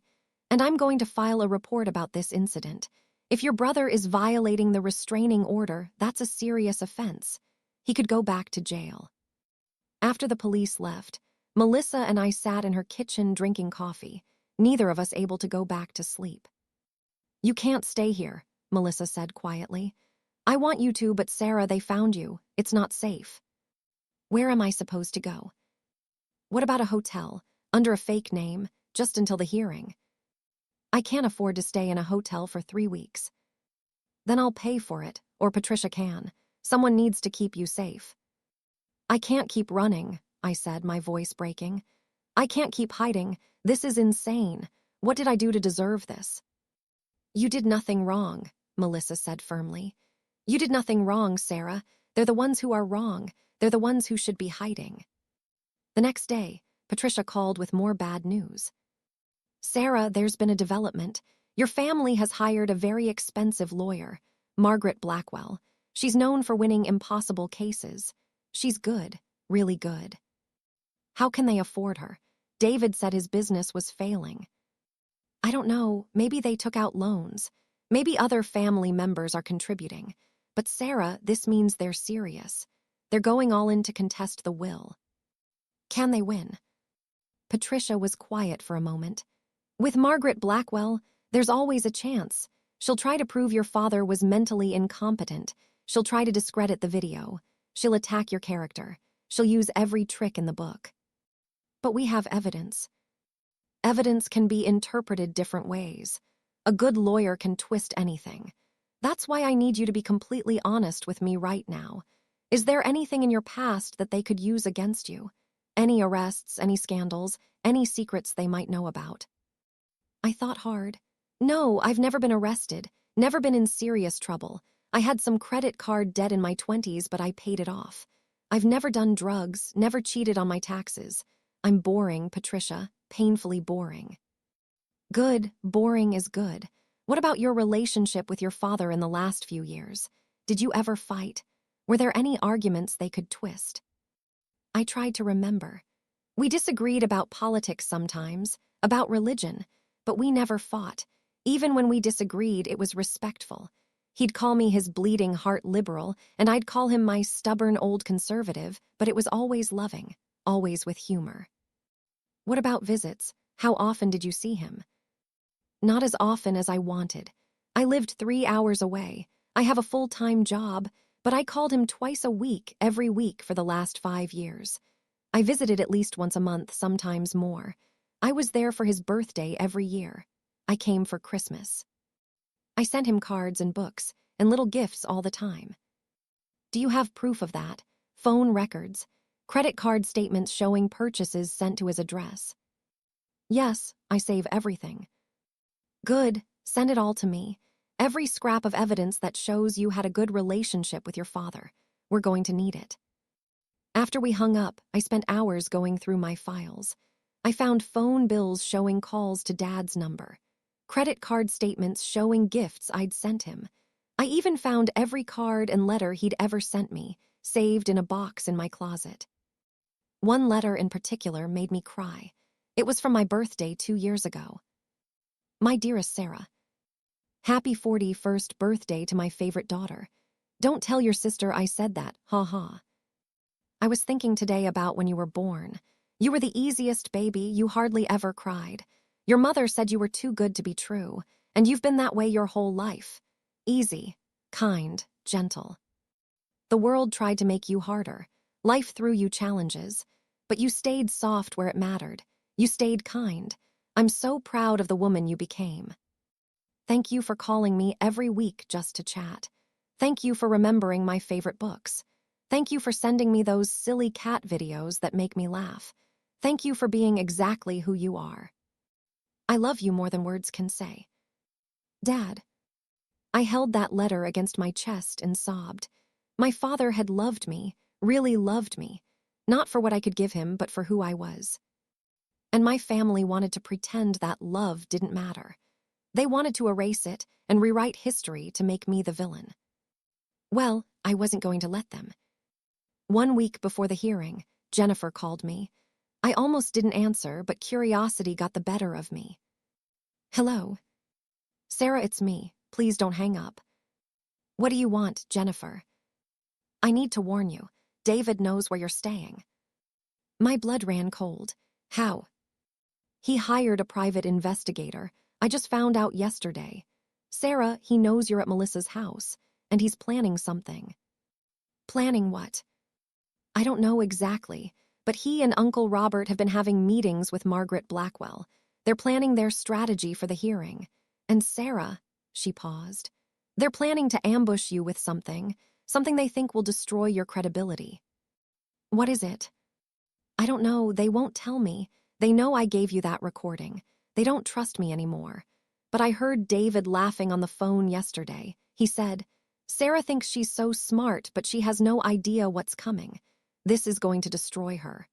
and I'm going to file a report about this incident. If your brother is violating the restraining order, that's a serious offense. He could go back to jail. After the police left, Melissa and I sat in her kitchen drinking coffee, neither of us able to go back to sleep. You can't stay here, Melissa said quietly. I want you to, but Sarah, they found you. It's not safe. Where am I supposed to go? What about a hotel, under a fake name, just until the hearing? I can't afford to stay in a hotel for 3 weeks. Then I'll pay for it, or Patricia can. Someone needs to keep you safe. I can't keep running, I said, my voice breaking. I can't keep hiding. This is insane. What did I do to deserve this? You did nothing wrong, Melissa said firmly. You did nothing wrong, Sarah. They're the ones who are wrong. They're the ones who should be hiding. The next day, Patricia called with more bad news. Sarah, there's been a development. Your family has hired a very expensive lawyer, Margaret Blackwell. She's known for winning impossible cases. She's good, really good. How can they afford her? David said his business was failing. I don't know, maybe they took out loans. Maybe other family members are contributing. But Sarah, this means they're serious. They're going all in to contest the will. Can they win? Patricia was quiet for a moment. With Margaret Blackwell, there's always a chance. She'll try to prove your father was mentally incompetent. She'll try to discredit the video. She'll attack your character. She'll use every trick in the book. But we have evidence. Evidence can be interpreted different ways. A good lawyer can twist anything. That's why I need you to be completely honest with me right now. Is there anything in your past that they could use against you? Any arrests, any scandals, any secrets they might know about? I thought hard. No, I've never been arrested, never been in serious trouble. I had some credit card debt in my 20s, but I paid it off. I've never done drugs, never cheated on my taxes. I'm boring, Patricia, painfully boring. Good, boring is good. What about your relationship with your father in the last few years? Did you ever fight? Were there any arguments they could twist? I tried to remember. We disagreed about politics sometimes, about religion, but we never fought. Even when we disagreed, it was respectful. He'd call me his bleeding heart liberal, and I'd call him my stubborn old conservative, but it was always loving, always with humor. What about visits? How often did you see him? Not as often as I wanted. I lived 3 hours away. I have a full-time job, but I called him twice a week, every week for the last 5 years. I visited at least once a month, sometimes more. I was there for his birthday every year. I came for Christmas. I sent him cards and books and little gifts all the time. Do you have proof of that? Phone records, credit card statements showing purchases sent to his address? Yes, I save everything. Good, send it all to me. Every scrap of evidence that shows you had a good relationship with your father. We're going to need it. After we hung up, I spent hours going through my files. I found phone bills showing calls to Dad's number, credit card statements showing gifts I'd sent him. I even found every card and letter he'd ever sent me, saved in a box in my closet. One letter in particular made me cry. It was from my birthday 2 years ago. My dearest Sarah, happy 41st birthday to my favorite daughter. Don't tell your sister I said that, ha ha. I was thinking today about when you were born. You were the easiest baby, you hardly ever cried. Your mother said you were too good to be true, and you've been that way your whole life. Easy, kind, gentle. The world tried to make you harder. Life threw you challenges. But you stayed soft where it mattered. You stayed kind. I'm so proud of the woman you became. Thank you for calling me every week just to chat. Thank you for remembering my favorite books. Thank you for sending me those silly cat videos that make me laugh. Thank you for being exactly who you are. I love you more than words can say. Dad. I held that letter against my chest and sobbed. My father had loved me, really loved me, not for what I could give him, but for who I was. And my family wanted to pretend that love didn't matter. They wanted to erase it and rewrite history to make me the villain. Well, I wasn't going to let them. 1 week before the hearing, Jennifer called me. I almost didn't answer, but curiosity got the better of me. Hello. Sarah, it's me. Please don't hang up. What do you want, Jennifer? I need to warn you. David knows where you're staying. My blood ran cold. How? He hired a private investigator. I just found out yesterday. Sarah, he knows you're at Melissa's house, and he's planning something. Planning what? I don't know exactly, but he and Uncle Robert have been having meetings with Margaret Blackwell. They're planning their strategy for the hearing. And Sarah, she paused, they're planning to ambush you with something they think will destroy your credibility. What is it? I don't know, they won't tell me. They know I gave you that recording. They don't trust me anymore. But I heard David laughing on the phone yesterday. He said, Sarah thinks she's so smart, but she has no idea what's coming. This is going to destroy her.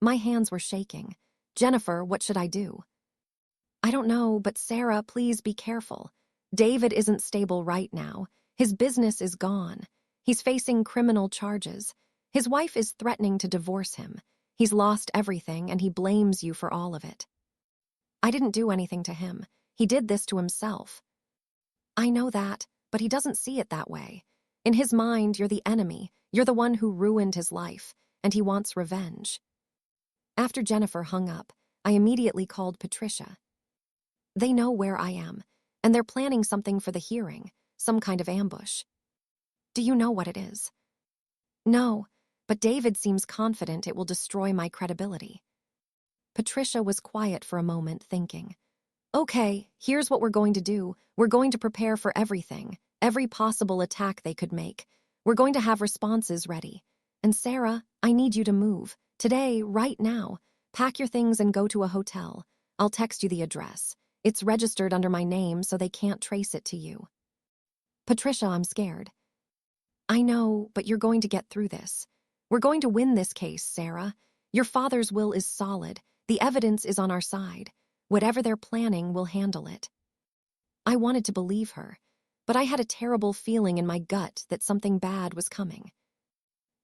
My hands were shaking. Jennifer, what should I do? I don't know, but Sarah, please be careful. David isn't stable right now. His business is gone. He's facing criminal charges. His wife is threatening to divorce him. He's lost everything, and he blames you for all of it. I didn't do anything to him. He did this to himself. I know that, but he doesn't see it that way. In his mind, you're the enemy. You're the one who ruined his life, and he wants revenge. After Jennifer hung up, I immediately called Patricia. They know where I am, and they're planning something for the hearing, some kind of ambush. Do you know what it is? No, but David seems confident it will destroy my credibility. Patricia was quiet for a moment, thinking. Okay, here's what we're going to do. We're going to prepare for everything, every possible attack they could make. We're going to have responses ready. And Sarah, I need you to move. Today, right now. Pack your things and go to a hotel. I'll text you the address. It's registered under my name, so they can't trace it to you. Patricia, I'm scared. I know, but you're going to get through this. We're going to win this case, Sarah. Your father's will is solid. The evidence is on our side. Whatever they're planning, we'll handle it. I wanted to believe her, but I had a terrible feeling in my gut that something bad was coming.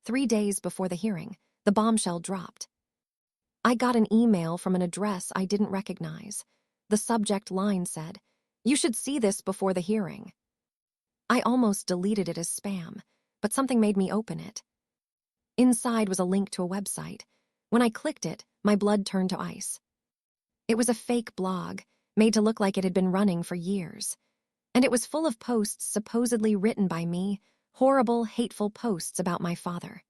3 days before the hearing, the bombshell dropped. I got an email from an address I didn't recognize. The subject line said, "You should see this before the hearing." I almost deleted it as spam, but something made me open it. Inside was a link to a website. When I clicked it, my blood turned to ice. It was a fake blog, made to look like it had been running for years. And it was full of posts supposedly written by me, horrible, hateful posts about my father.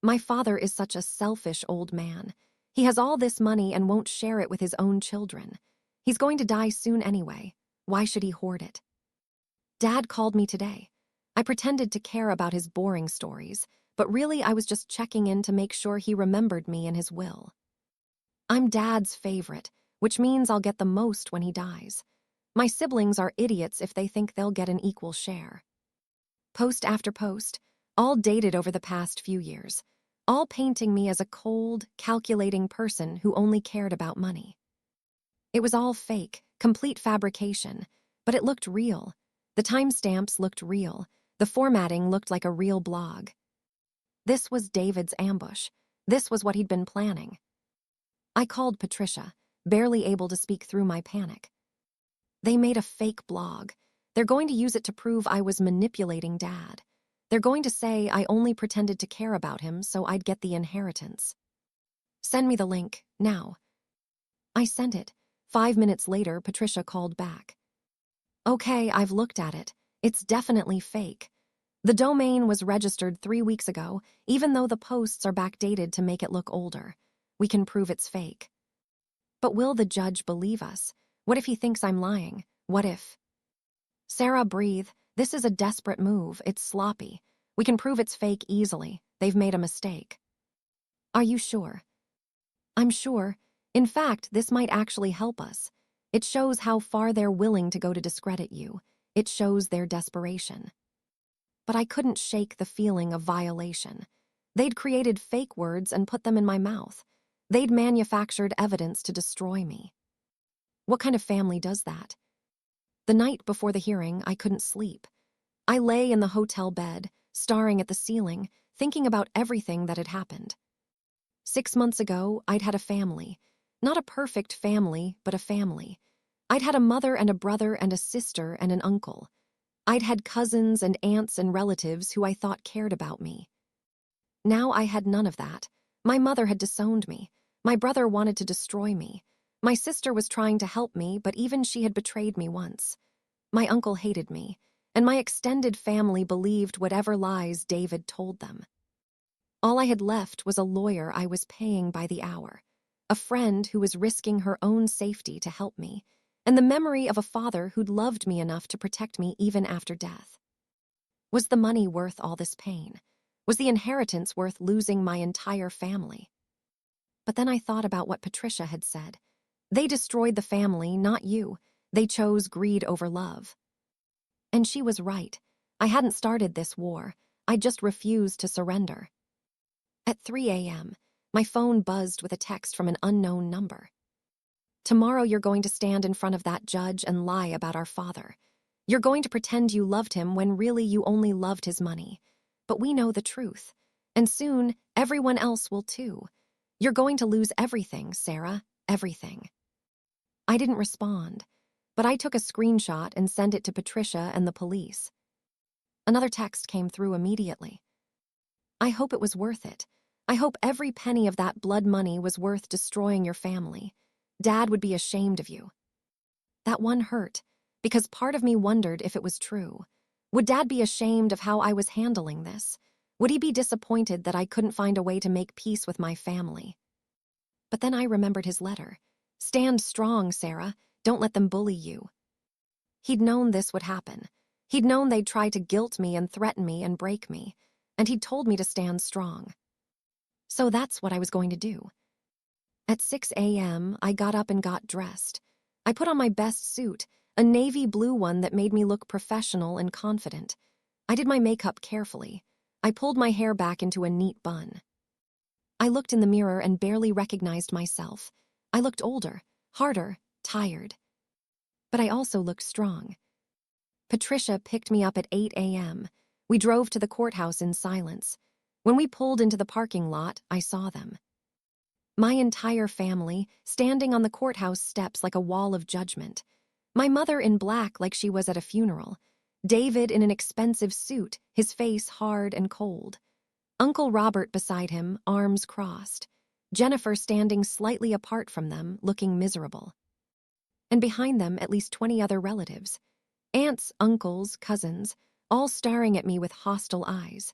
My father is such a selfish old man. He has all this money and won't share it with his own children. He's going to die soon anyway. Why should he hoard it? Dad called me today. I pretended to care about his boring stories, but really I was just checking in to make sure he remembered me in his will. I'm Dad's favorite, which means I'll get the most when he dies. My siblings are idiots if they think they'll get an equal share. Post after post, all dated over the past few years. all painting me as a cold, calculating person who only cared about money. It was all fake, complete fabrication, but it looked real. The timestamps looked real. The formatting looked like a real blog. This was David's ambush. This was what he'd been planning. I called Patricia, barely able to speak through my panic. They made a fake blog. They're going to use it to prove I was manipulating Dad. They're going to say I only pretended to care about him so I'd get the inheritance. Send me the link, now. I sent it. 5 minutes later, Patricia called back. Okay, I've looked at it. It's definitely fake. The domain was registered 3 weeks ago, even though the posts are backdated to make it look older. We can prove it's fake. But will the judge believe us? What if he thinks I'm lying? What if? Sarah, breathe. This is a desperate move. It's sloppy. We can prove it's fake easily. They've made a mistake. Are you sure? I'm sure. In fact, this might actually help us. It shows how far they're willing to go to discredit you. It shows their desperation. But I couldn't shake the feeling of violation. They'd created fake words and put them in my mouth. They'd manufactured evidence to destroy me. What kind of family does that? The night before the hearing, I couldn't sleep. I lay in the hotel bed, staring at the ceiling, thinking about everything that had happened. 6 months ago, I'd had a family. Not a perfect family, but a family. I'd had a mother and a brother and a sister and an uncle. I'd had cousins and aunts and relatives who I thought cared about me. Now I had none of that. My mother had disowned me. My brother wanted to destroy me. My sister was trying to help me, but even she had betrayed me once. My uncle hated me, and my extended family believed whatever lies David told them. All I had left was a lawyer I was paying by the hour, a friend who was risking her own safety to help me, and the memory of a father who'd loved me enough to protect me even after death. Was the money worth all this pain? Was the inheritance worth losing my entire family? But then I thought about what Patricia had said. They destroyed the family, not you. They chose greed over love. And she was right. I hadn't started this war. I just refused to surrender. At 3 a.m., my phone buzzed with a text from an unknown number. Tomorrow you're going to stand in front of that judge and lie about our father. You're going to pretend you loved him when really you only loved his money. But we know the truth. And soon, everyone else will too. You're going to lose everything, Sarah. Everything. I didn't respond, but I took a screenshot and sent it to Patricia and the police. Another text came through immediately. I hope it was worth it. I hope every penny of that blood money was worth destroying your family. Dad would be ashamed of you. That one hurt, because part of me wondered if it was true. Would Dad be ashamed of how I was handling this? Would he be disappointed that I couldn't find a way to make peace with my family? But then I remembered his letter. Stand strong, Sarah. Don't let them bully you. He'd known this would happen. He'd known they'd try to guilt me and threaten me and break me, and he'd told me to stand strong. So that's what I was going to do. At 6 a.m., I got up and got dressed. I put on my best suit, a navy blue one that made me look professional and confident. I did my makeup carefully. I pulled my hair back into a neat bun. I looked in the mirror and barely recognized myself. I looked older, harder, tired. But I also looked strong. Patricia picked me up at 8 a.m. We drove to the courthouse in silence. When we pulled into the parking lot, I saw them. My entire family, standing on the courthouse steps like a wall of judgment. My mother in black like she was at a funeral. David in an expensive suit, his face hard and cold. Uncle Robert beside him, arms crossed. Jennifer standing slightly apart from them, looking miserable. And behind them, at least 20 other relatives. Aunts, uncles, cousins, all staring at me with hostile eyes.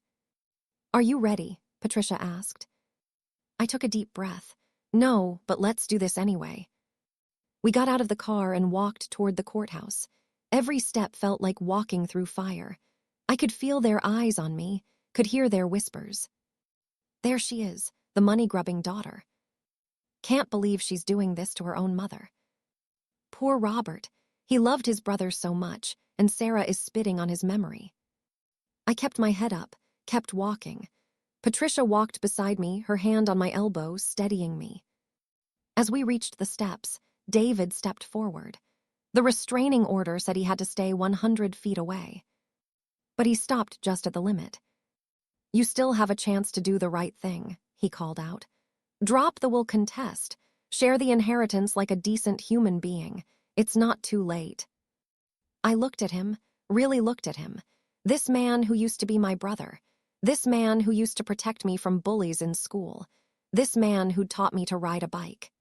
"Are you ready?" Patricia asked. I took a deep breath. No, but let's do this anyway. We got out of the car and walked toward the courthouse. Every step felt like walking through fire. I could feel their eyes on me, could hear their whispers. There she is, the money-grubbing daughter. Can't believe she's doing this to her own mother. Poor Robert. He loved his brother so much, and Sarah is spitting on his memory. I kept my head up, kept walking. Patricia walked beside me, her hand on my elbow, steadying me. As we reached the steps, David stepped forward. The restraining order said he had to stay 100 feet away. But he stopped just at the limit. "You still have a chance to do the right thing," he called out. "Drop the will contest. Share the inheritance like a decent human being. It's not too late." I looked at him, really looked at him. This man who used to be my brother. This man who used to protect me from bullies in school. This man who'd taught me to ride a bike.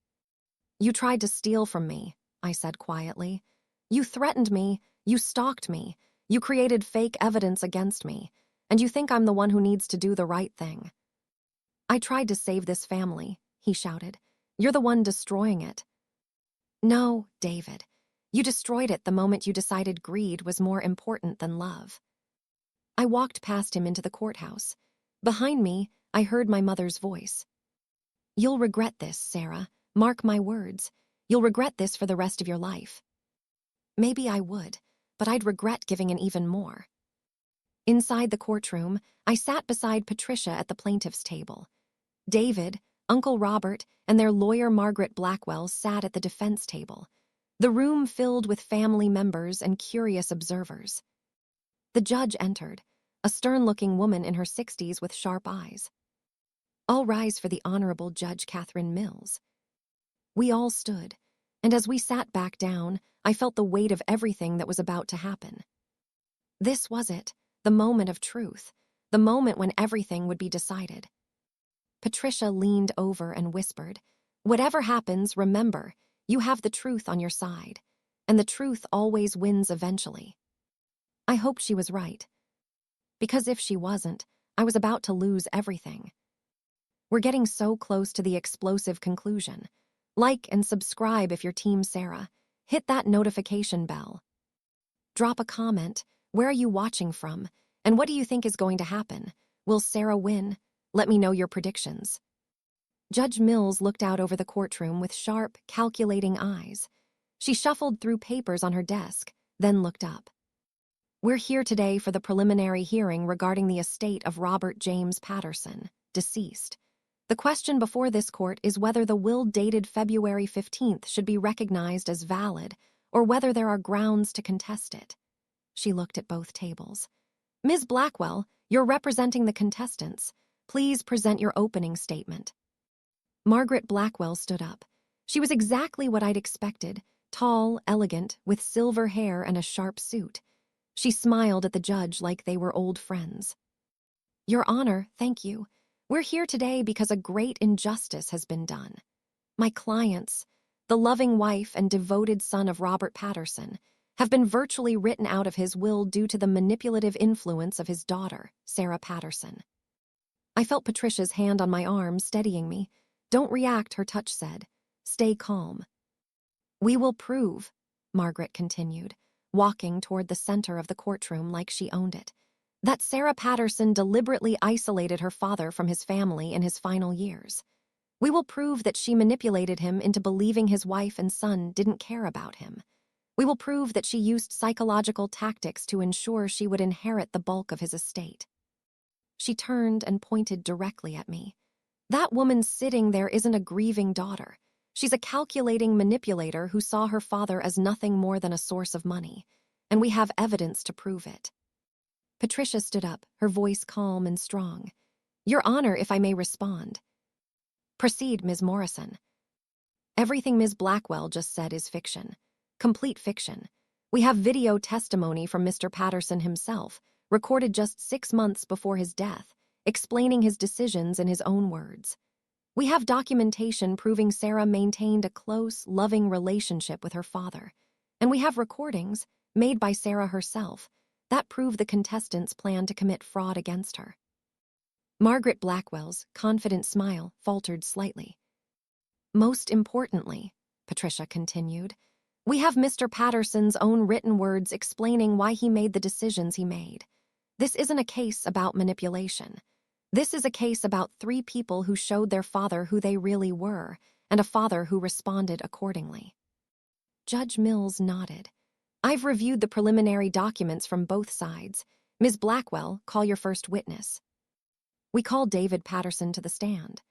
"You tried to steal from me," I said quietly. "You threatened me, you stalked me, you created fake evidence against me, and you think I'm the one who needs to do the right thing." "I tried to save this family," he shouted. "You're the one destroying it." "No, David. You destroyed it the moment you decided greed was more important than love." I walked past him into the courthouse. Behind me, I heard my mother's voice. "You'll regret this, Sarah. Mark my words. You'll regret this for the rest of your life." Maybe I would, but I'd regret giving in even more. Inside the courtroom, I sat beside Patricia at the plaintiff's table. David, Uncle Robert, and their lawyer Margaret Blackwell sat at the defense table. The room filled with family members and curious observers. The judge entered, a stern-looking woman in her 60s with sharp eyes. "All rise for the Honorable Judge Catherine Mills." We all stood, and as we sat back down, I felt the weight of everything that was about to happen. This was it, the moment of truth, the moment when everything would be decided. Patricia leaned over and whispered, "Whatever happens, remember, you have the truth on your side, and the truth always wins eventually." I hoped she was right, because if she wasn't, I was about to lose everything. We're getting so close to the explosive conclusion. Like and subscribe if you're Team Sarah. Hit that notification bell. Drop a comment. Where are you watching from? And what do you think is going to happen? Will Sarah win? Let me know your predictions. Judge Mills looked out over the courtroom with sharp, calculating eyes. She shuffled through papers on her desk, then looked up. "We're here today for the preliminary hearing regarding the estate of Robert James Patterson, deceased. The question before this court is whether the will dated February 15th should be recognized as valid or whether there are grounds to contest it." She looked at both tables. "Ms. Blackwell, you're representing the contestants. Please present your opening statement." Margaret Blackwell stood up. She was exactly what I'd expected, tall, elegant, with silver hair and a sharp suit. She smiled at the judge like they were old friends. "Your Honor, thank you. We're here today because a great injustice has been done. My clients, the loving wife and devoted son of Robert Patterson, have been virtually written out of his will due to the manipulative influence of his daughter, Sarah Patterson." I felt Patricia's hand on my arm steadying me. "Don't react," her touch said. "Stay calm." "We will prove," Margaret continued, walking toward the center of the courtroom like she owned it, "that Sarah Patterson deliberately isolated her father from his family in his final years. We will prove that she manipulated him into believing his wife and son didn't care about him. We will prove that she used psychological tactics to ensure she would inherit the bulk of his estate." She turned and pointed directly at me. "That woman sitting there isn't a grieving daughter. She's a calculating manipulator who saw her father as nothing more than a source of money, and we have evidence to prove it." Patricia stood up, her voice calm and strong. "Your Honor, if I may respond." "Proceed, Ms. Morrison." "Everything Ms. Blackwell just said is fiction. Complete fiction. We have video testimony from Mr. Patterson himself, recorded just 6 months before his death, explaining his decisions in his own words. We have documentation proving Sarah maintained a close, loving relationship with her father, and we have recordings, made by Sarah herself, that prove the contestants planned to commit fraud against her." Margaret Blackwell's confident smile faltered slightly. "Most importantly," Patricia continued, "we have Mr. Patterson's own written words explaining why he made the decisions he made. This isn't a case about manipulation. This is a case about 3 people who showed their father who they really were, and a father who responded accordingly." Judge Mills nodded. "I've reviewed the preliminary documents from both sides. Ms. Blackwell, call your first witness." We called David Patterson to the stand.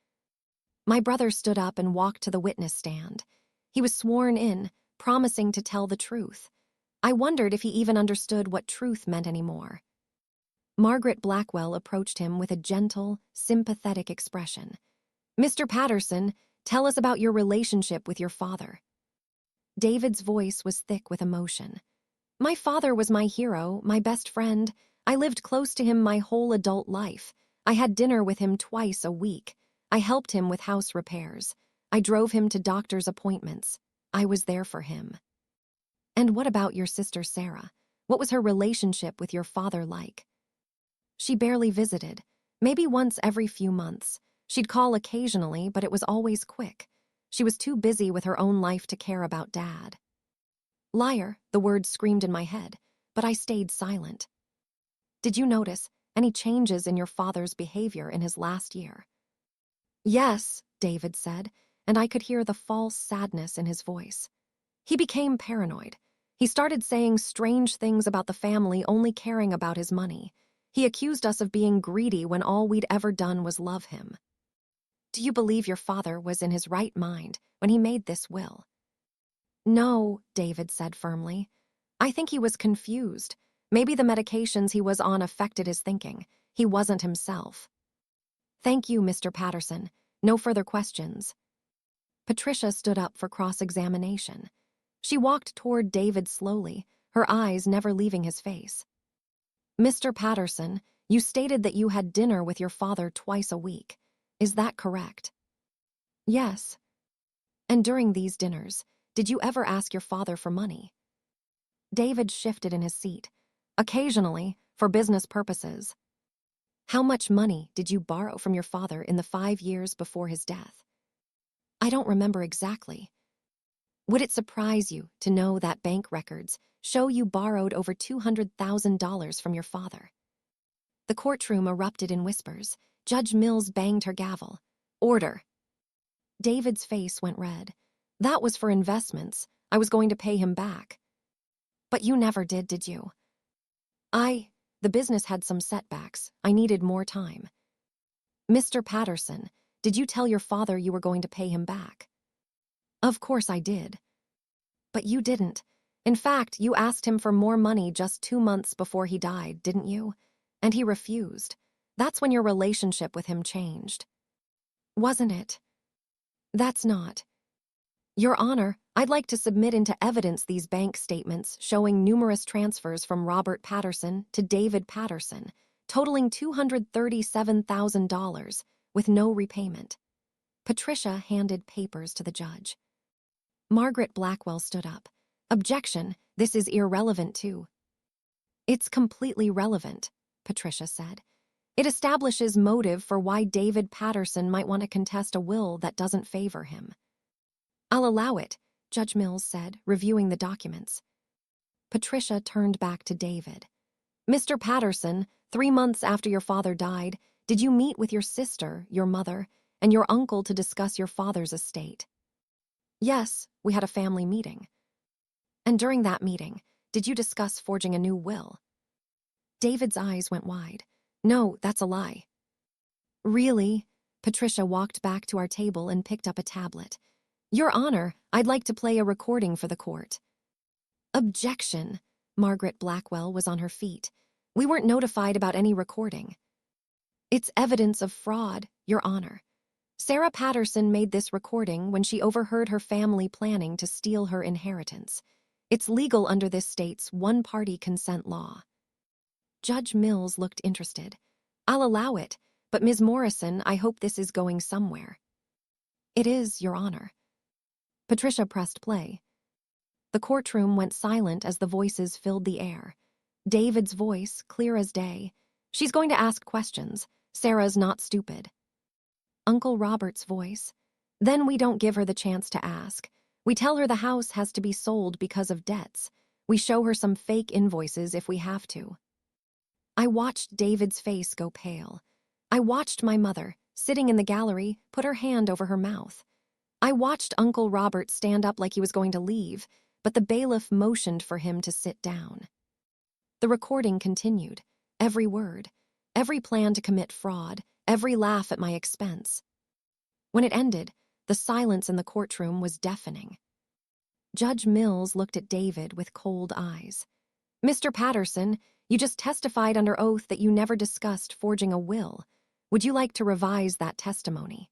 My brother stood up and walked to the witness stand. He was sworn in, promising to tell the truth. I wondered if he even understood what truth meant anymore. Margaret Blackwell approached him with a gentle, sympathetic expression. "Mr. Patterson, tell us about your relationship with your father." David's voice was thick with emotion. "My father was my hero, my best friend. I lived close to him my whole adult life. I had dinner with him twice a week. I helped him with house repairs. I drove him to doctor's appointments. I was there for him." "And what about your sister Sarah? What was her relationship with your father like?" "She barely visited, maybe once every few months. She'd call occasionally, but it was always quick. She was too busy with her own life to care about Dad." "Liar," the words screamed in my head, but I stayed silent. "Did you notice any changes in your father's behavior in his last year?" "Yes," David said, and I could hear the false sadness in his voice. "He became paranoid. He started saying strange things about the family only caring about his money. He accused us of being greedy when all we'd ever done was love him." "Do you believe your father was in his right mind when he made this will?" "No," David said firmly. "I think he was confused. Maybe the medications he was on affected his thinking. He wasn't himself." "Thank you, Mr. Patterson. No further questions." Patricia stood up for cross-examination. She walked toward David slowly, her eyes never leaving his face. "Mr. Patterson, you stated that you had dinner with your father twice a week. Is that correct?" "Yes." "And during these dinners, did you ever ask your father for money?" David shifted in his seat. "Occasionally, for business purposes." "How much money did you borrow from your father in the 5 years before his death?" "I don't remember exactly." "Would it surprise you to know that bank records show you borrowed over $200,000 from your father?" The courtroom erupted in whispers. Judge Mills banged her gavel. "Order." David's face went red. "That was for investments. I was going to pay him back." "But you never did you?" The business had some setbacks. I needed more time." "Mr. Patterson, did you tell your father you were going to pay him back?" "Of course I did." "But you didn't. In fact, you asked him for more money just 2 months before he died, didn't you? And he refused. That's when your relationship with him changed." "Wasn't it?" "That's not." "Your Honor, I'd like to submit into evidence these bank statements showing numerous transfers from Robert Patterson to David Patterson, totaling $237,000, with no repayment." Patricia handed papers to the judge. Margaret Blackwell stood up. "Objection, this is irrelevant too." "It's completely relevant," Patricia said. "It establishes motive for why David Patterson might want to contest a will that doesn't favor him." "I'll allow it," Judge Mills said, reviewing the documents. Patricia turned back to David. "Mr. Patterson, 3 months after your father died, did you meet with your sister, your mother, and your uncle to discuss your father's estate?" "Yes, we had a family meeting." "And during that meeting, did you discuss forging a new will?" David's eyes went wide. "No, that's a lie." "Really?" Patricia walked back to our table and picked up a tablet. "Your Honor, I'd like to play a recording for the court." "Objection." Margaret Blackwell was on her feet. "We weren't notified about any recording." "It's evidence of fraud, Your Honor. Sarah Patterson made this recording when she overheard her family planning to steal her inheritance. It's legal under this state's one-party consent law." Judge Mills looked interested. "I'll allow it, but Ms. Morrison, I hope this is going somewhere." "It is, Your Honor." Patricia pressed play. The courtroom went silent as the voices filled the air. David's voice, clear as day. "She's going to ask questions. Sarah's not stupid." Uncle Robert's voice. "Then we don't give her the chance to ask. We tell her the house has to be sold because of debts. We show her some fake invoices if we have to." I watched David's face go pale. I watched my mother, sitting in the gallery, put her hand over her mouth. I watched Uncle Robert stand up like he was going to leave, but the bailiff motioned for him to sit down. The recording continued. Every word. Every plan to commit fraud. every laugh at my expense. When it ended, the silence in the courtroom was deafening. Judge Mills looked at David with cold eyes. "Mr. Patterson, you just testified under oath that you never discussed forging a will. Would you like to revise that testimony?"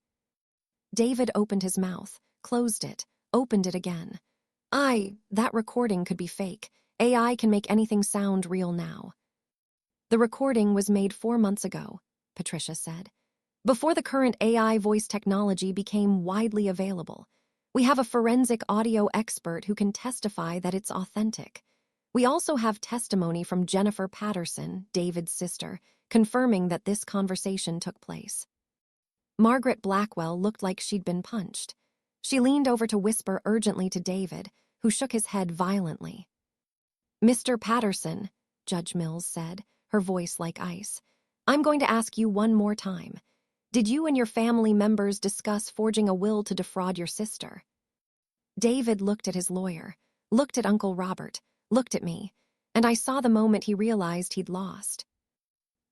David opened his mouth, closed it, opened it again. That recording could be fake. AI can make anything sound real now." "The recording was made 4 months ago," Patricia said, "before the current AI voice technology became widely available. We have a forensic audio expert who can testify that it's authentic. We also have testimony from Jennifer Patterson, David's sister, confirming that this conversation took place." Margaret Blackwell looked like she'd been punched. She leaned over to whisper urgently to David, who shook his head violently. "Mr. Patterson," Judge Mills said, her voice like ice, "I'm going to ask you one more time. Did you and your family members discuss forging a will to defraud your sister?" David looked at his lawyer, looked at Uncle Robert, looked at me, and I saw the moment he realized he'd lost.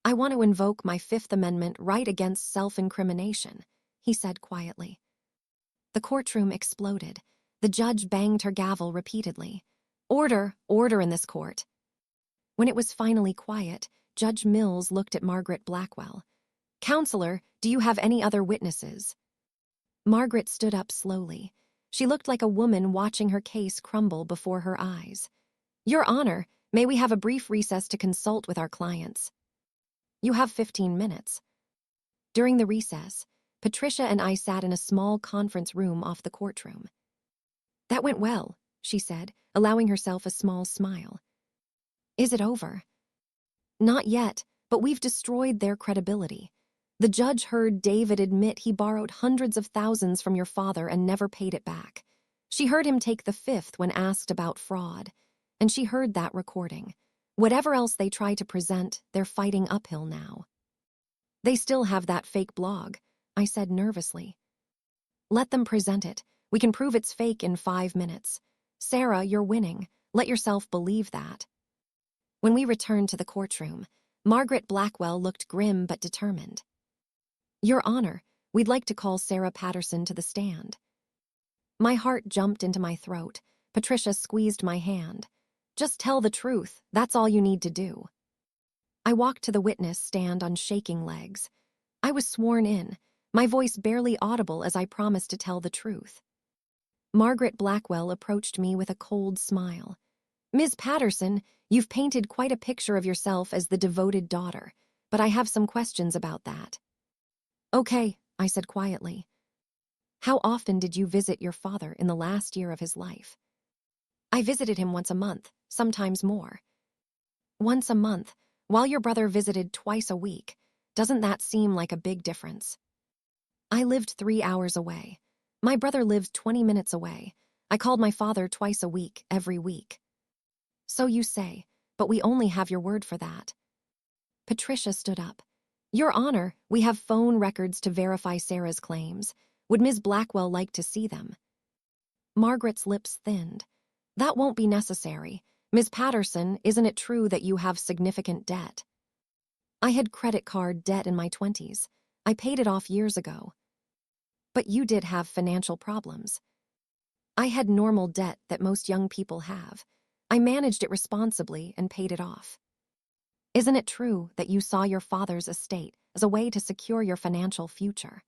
"I want to invoke my Fifth Amendment right against self-incrimination," he said quietly. The courtroom exploded. The judge banged her gavel repeatedly. "Order, order in this court." When it was finally quiet, Judge Mills looked at Margaret Blackwell. "Counselor, do you have any other witnesses?" Margaret stood up slowly. She looked like a woman watching her case crumble before her eyes. "Your Honor, may we have a brief recess to consult with our clients?" "You have 15 minutes. During the recess, Patricia and I sat in a small conference room off the courtroom. "That went well," she said, allowing herself a small smile. "Is it over?" "Not yet, but we've destroyed their credibility. The judge heard David admit he borrowed hundreds of thousands from your father and never paid it back. She heard him take the fifth when asked about fraud, and she heard that recording. Whatever else they try to present, they're fighting uphill now." "They still have that fake blog," I said nervously. "Let them present it. We can prove it's fake in 5 minutes. Sarah, you're winning. Let yourself believe that." When we returned to the courtroom, Margaret Blackwell looked grim but determined. "Your Honor, we'd like to call Sarah Patterson to the stand." My heart jumped into my throat. Patricia squeezed my hand. "Just tell the truth. That's all you need to do." I walked to the witness stand on shaking legs. I was sworn in, my voice barely audible as I promised to tell the truth. Margaret Blackwell approached me with a cold smile. "Ms. Patterson, you've painted quite a picture of yourself as the devoted daughter, but I have some questions about that." "Okay," I said quietly. "How often did you visit your father in the last year of his life?" "I visited him once a month, sometimes more." "Once a month, while your brother visited twice a week. Doesn't that seem like a big difference?" "I lived 3 hours away. My brother lived 20 minutes away. I called my father twice a week, every week." "So you say, but we only have your word for that." Patricia stood up. "Your Honor, we have phone records to verify Sarah's claims. Would Ms. Blackwell like to see them?" Margaret's lips thinned. "That won't be necessary. Ms. Patterson, isn't it true that you have significant debt?" "I had credit card debt in my 20s. I paid it off years ago." "But you did have financial problems." "I had normal debt that most young people have. I managed it responsibly and paid it off." "Isn't it true that you saw your father's estate as a way to secure your financial future?"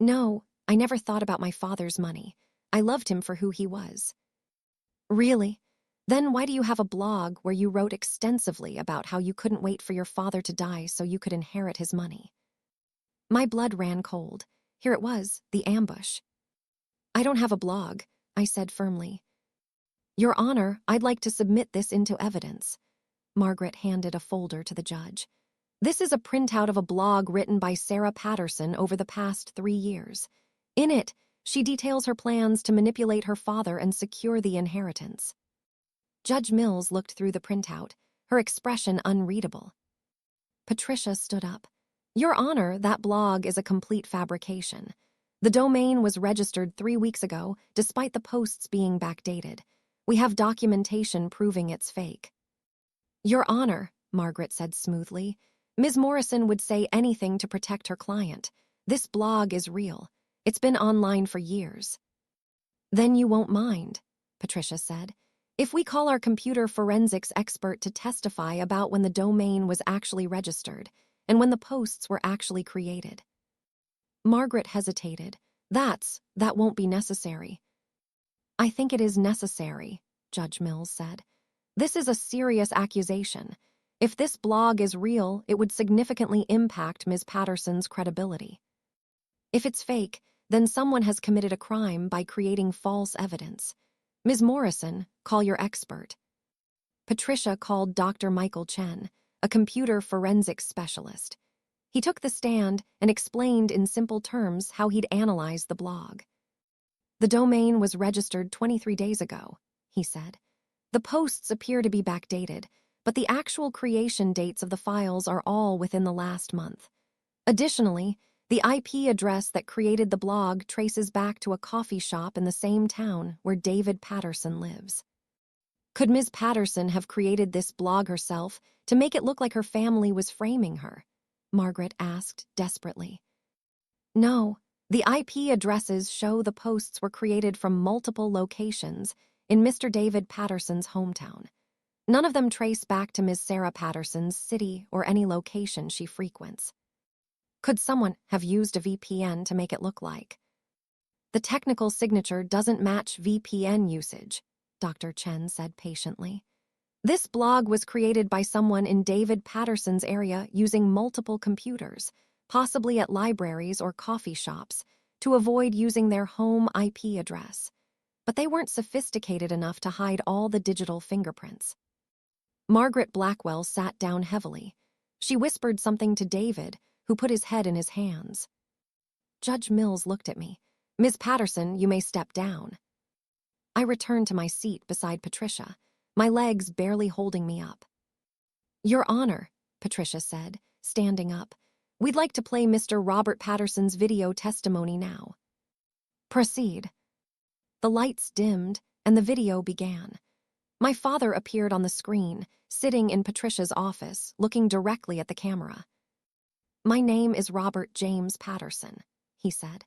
"No, I never thought about my father's money. I loved him for who he was." "Really? Then why do you have a blog where you wrote extensively about how you couldn't wait for your father to die so you could inherit his money?" My blood ran cold. Here it was, the ambush. "I don't have a blog," I said firmly. "Your Honor, I'd like to submit this into evidence." Margaret handed a folder to the judge. "This is a printout of a blog written by Sarah Patterson over the past 3 years. In it, she details her plans to manipulate her father and secure the inheritance." Judge Mills looked through the printout, her expression unreadable. Patricia stood up. "Your Honor, that blog is a complete fabrication. The domain was registered 3 weeks ago, despite the posts being backdated. We have documentation proving it's fake." "Your Honor," Margaret said smoothly, Ms. Morrison would say anything to protect her client. This blog is real. It's been online for years. Then you won't mind, Patricia said, if we call our computer forensics expert to testify about when the domain was actually registered and when the posts were actually created. Margaret hesitated. That won't be necessary. I think it is necessary, Judge Mills said. This is a serious accusation. If this blog is real, it would significantly impact Ms. Patterson's credibility. If it's fake, then someone has committed a crime by creating false evidence. Ms. Morrison, call your expert. Patricia called Dr. Michael Chen, a computer forensics specialist. He took the stand and explained in simple terms how he'd analyzed the blog. The domain was registered 23 days ago, he said. The posts appear to be backdated, but the actual creation dates of the files are all within the last month. Additionally, the IP address that created the blog traces back to a coffee shop in the same town where David Patterson lives. Could Ms. Patterson have created this blog herself to make it look like her family was framing her? Margaret asked desperately. No, the IP addresses show the posts were created from multiple locations in Mr. David Patterson's hometown. None of them trace back to Ms. Sarah Patterson's city or any location she frequents. Could someone have used a VPN to make it look like? The technical signature doesn't match VPN usage, Dr. Chen said patiently. This blog was created by someone in David Patterson's area using multiple computers, possibly at libraries or coffee shops, to avoid using their home IP address. But they weren't sophisticated enough to hide all the digital fingerprints. Margaret Blackwell sat down heavily. She whispered something to David, who put his head in his hands. Judge Mills looked at me. Ms. Patterson, you may step down. I returned to my seat beside Patricia, my legs barely holding me up. Your Honor, Patricia said, standing up, we'd like to play Mr. Robert Patterson's video testimony now. Proceed. The lights dimmed, and the video began. My father appeared on the screen, sitting in Patricia's office, looking directly at the camera. My name is Robert James Patterson, he said.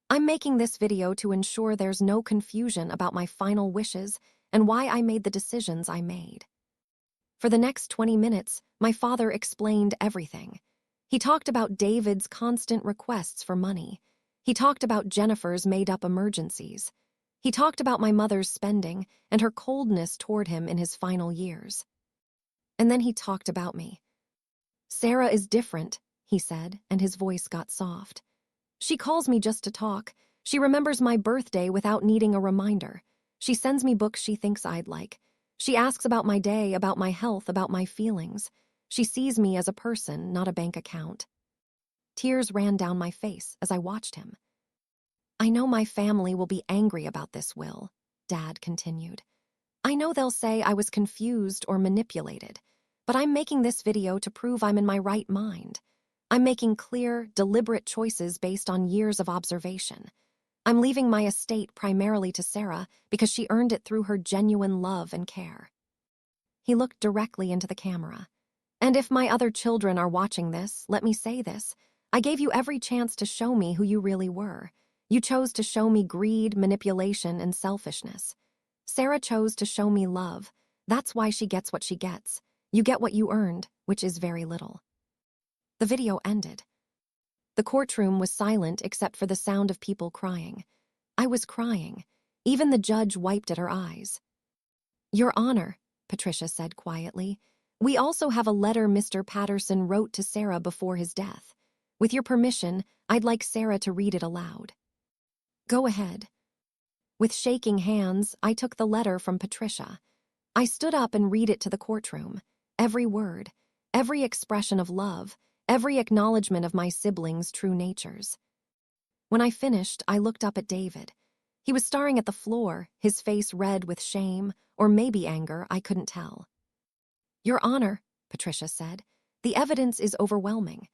I'm making this video to ensure there's no confusion about my final wishes and why I made the decisions I made. For the next 20 minutes, my father explained everything. He talked about David's constant requests for money. He talked about Jennifer's made-up emergencies. He talked about my mother's spending and her coldness toward him in his final years. And then he talked about me. Sarah is different, he said, and his voice got soft. She calls me just to talk. She remembers my birthday without needing a reminder. She sends me books she thinks I'd like. She asks about my day, about my health, about my feelings. She sees me as a person, not a bank account. Tears ran down my face as I watched him. I know my family will be angry about this, Will, Dad continued. I know they'll say I was confused or manipulated, but I'm making this video to prove I'm in my right mind. I'm making clear, deliberate choices based on years of observation. I'm leaving my estate primarily to Sarah because she earned it through her genuine love and care. He looked directly into the camera. And if my other children are watching this, let me say this. I gave you every chance to show me who you really were. You chose to show me greed, manipulation, and selfishness. Sarah chose to show me love. That's why she gets what she gets. You get what you earned, which is very little. The video ended. The courtroom was silent except for the sound of people crying. I was crying. Even the judge wiped at her eyes. Your Honor, Patricia said quietly, we also have a letter Mr. Patterson wrote to Sarah before his death. With your permission, I'd like Sarah to read it aloud. Go ahead. With shaking hands, I took the letter from Patricia. I stood up and read it to the courtroom. Every word, every expression of love, every acknowledgement of my siblings' true natures. When I finished, I looked up at David. He was staring at the floor, his face red with shame, or maybe anger, I couldn't tell. Your Honor, Patricia said, the evidence is overwhelming.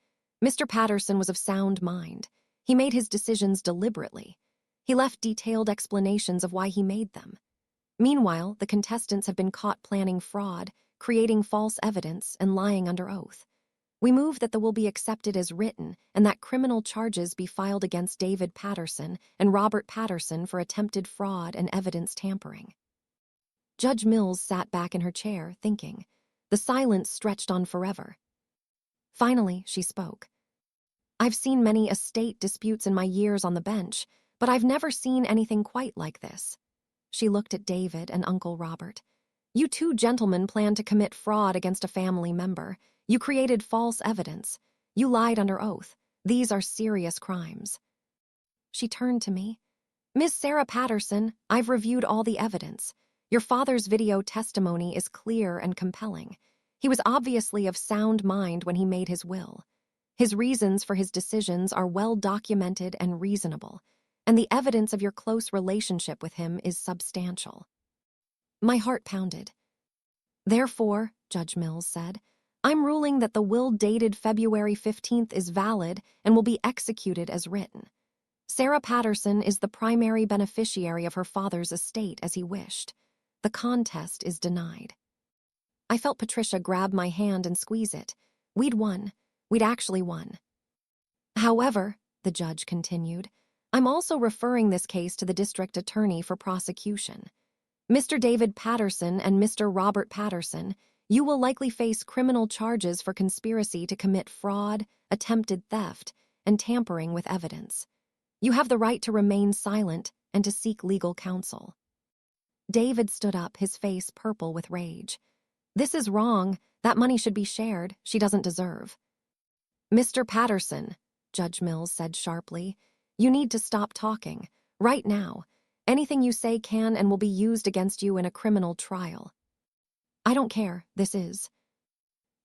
Mr. Patterson was of sound mind. He made his decisions deliberately. He left detailed explanations of why he made them. Meanwhile, the contestants have been caught planning fraud, creating false evidence, and lying under oath. We move that the will be accepted as written and that criminal charges be filed against David Patterson and Robert Patterson for attempted fraud and evidence tampering." Judge Mills sat back in her chair, thinking. The silence stretched on forever. Finally, she spoke. "I've seen many estate disputes in my years on the bench, but I've never seen anything quite like this." She looked at David and Uncle Robert. "You two gentlemen planned to commit fraud against a family member. You created false evidence. You lied under oath. These are serious crimes." She turned to me. "Miss Sarah Patterson, I've reviewed all the evidence. Your father's video testimony is clear and compelling. He was obviously of sound mind when he made his will. His reasons for his decisions are well documented and reasonable, and the evidence of your close relationship with him is substantial." My heart pounded. "Therefore," Judge Mills said, "I'm ruling that the will dated February 15th is valid and will be executed as written. Sarah Patterson is the primary beneficiary of her father's estate as he wished. The contest is denied." I felt Patricia grab my hand and squeeze it. We'd won. We'd actually won. "However," the judge continued, "I'm also referring this case to the district attorney for prosecution. Mr. David Patterson and Mr. Robert Patterson, you will likely face criminal charges for conspiracy to commit fraud, attempted theft, and tampering with evidence. You have the right to remain silent and to seek legal counsel." David stood up, his face purple with rage. "This is wrong. That money should be shared. She doesn't deserve." "Mr. Patterson," Judge Mills said sharply, "you need to stop talking. Right now. Anything you say can and will be used against you in a criminal trial." "I don't care. This is."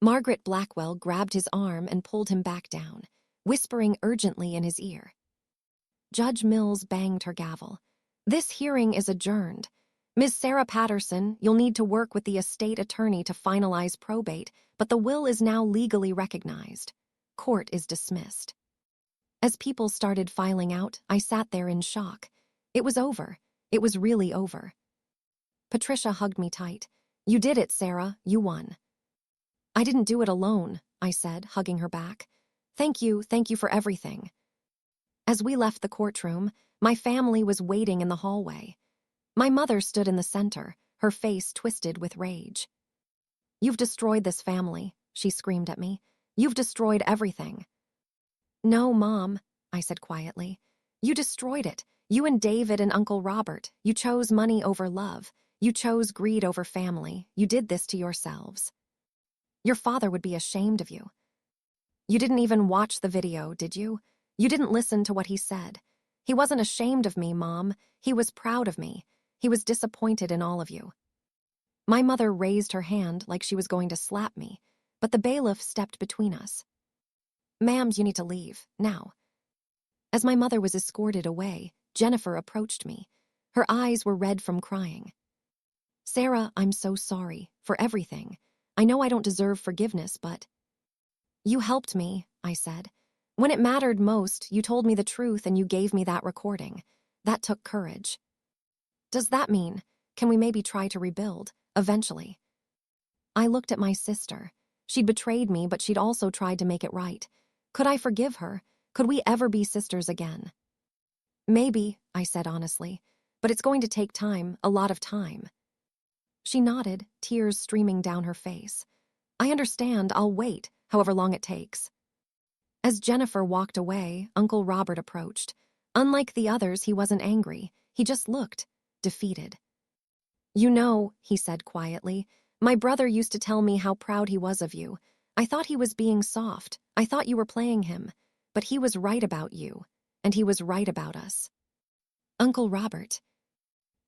Margaret Blackwell grabbed his arm and pulled him back down, whispering urgently in his ear. Judge Mills banged her gavel. "This hearing is adjourned. Ms. Sarah Patterson, you'll need to work with the estate attorney to finalize probate, but the will is now legally recognized. Court is dismissed." As people started filing out, I sat there in shock. It was over. It was really over. Patricia hugged me tight. "You did it, Sarah. You won." "I didn't do it alone," I said, hugging her back. Thank you for everything." As we left the courtroom, my family was waiting in the hallway. My mother stood in the center, her face twisted with rage. "You've destroyed this family," she screamed at me. "You've destroyed everything." "No, Mom," I said quietly. "You destroyed it. You and David and Uncle Robert. You chose money over love. You chose greed over family. You did this to yourselves. Your father would be ashamed of you. You didn't even watch the video, did you? You didn't listen to what he said. He wasn't ashamed of me, Mom. He was proud of me. He was disappointed in all of you." My mother raised her hand like she was going to slap me, but the bailiff stepped between us. "Ma'am, you need to leave, now." As my mother was escorted away, Jennifer approached me. Her eyes were red from crying. "Sarah, I'm so sorry, for everything. I know I don't deserve forgiveness, but—" "You helped me," I said. "When it mattered most, you told me the truth and you gave me that recording. That took courage. Does that mean, can we maybe try to rebuild, eventually?" I looked at my sister. She'd betrayed me, but she'd also tried to make it right. Could I forgive her? Could we ever be sisters again? "Maybe," I said honestly, "but it's going to take time, a lot of time." She nodded, tears streaming down her face. "I understand. I'll wait, however long it takes." As Jennifer walked away, Uncle Robert approached. Unlike the others, he wasn't angry. He just looked defeated. "You know," he said quietly, "my brother used to tell me how proud he was of you. I thought he was being soft. I thought you were playing him. But he was right about you, and he was right about us." "Uncle Robert."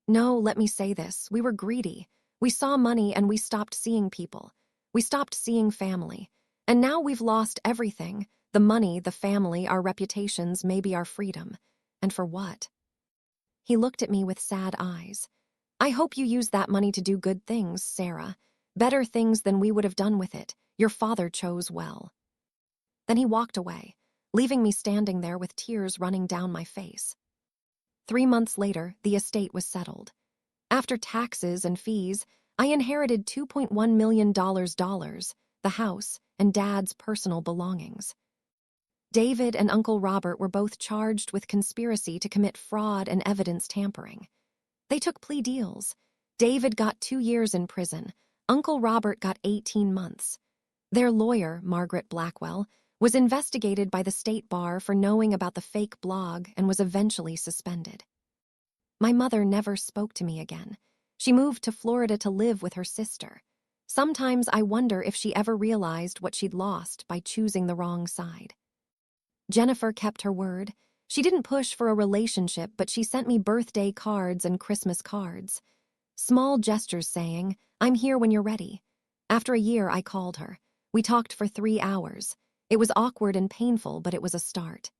"No, let me say this. We were greedy. We saw money and we stopped seeing people. We stopped seeing family. And now we've lost everything. The money, the family, our reputations, maybe our freedom. And for what?" He looked at me with sad eyes. "I hope you use that money to do good things, Sarah. Better things than we would have done with it. Your father chose well." Then he walked away, leaving me standing there with tears running down my face. 3 months later, the estate was settled. After taxes and fees, I inherited $2.1 million, the house, and Dad's personal belongings. David and Uncle Robert were both charged with conspiracy to commit fraud and evidence tampering. They took plea deals. David got 2 years in prison. Uncle Robert got 18 months. Their lawyer, Margaret Blackwell, was investigated by the state bar for knowing about the fake blog and was eventually suspended. My mother never spoke to me again. She moved to Florida to live with her sister. Sometimes I wonder if she ever realized what she'd lost by choosing the wrong side. Jennifer kept her word. She didn't push for a relationship, but she sent me birthday cards and Christmas cards. Small gestures saying, "I'm here when you're ready." After a year, I called her. We talked for 3 hours. It was awkward and painful, but it was a start.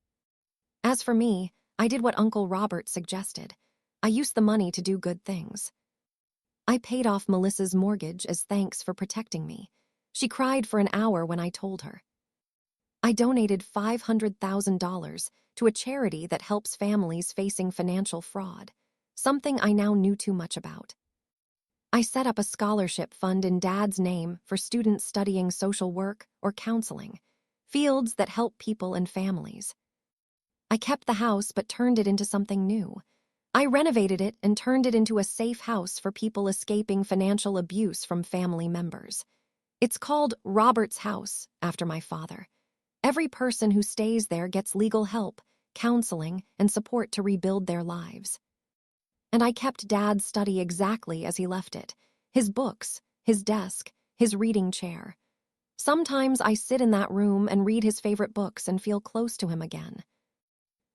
As for me, I did what Uncle Robert suggested. I used the money to do good things. I paid off Melissa's mortgage as thanks for protecting me. She cried for an hour when I told her. I donated $500,000 to a charity that helps families facing financial fraud, something I now knew too much about. I set up a scholarship fund in Dad's name for students studying social work or counseling, fields that help people and families. I kept the house but turned it into something new. I renovated it and turned it into a safe house for people escaping financial abuse from family members. It's called Robert's House, after my father. Every person who stays there gets legal help, counseling, and support to rebuild their lives. And I kept Dad's study exactly as he left it. His books, his desk, his reading chair. Sometimes I sit in that room and read his favorite books and feel close to him again.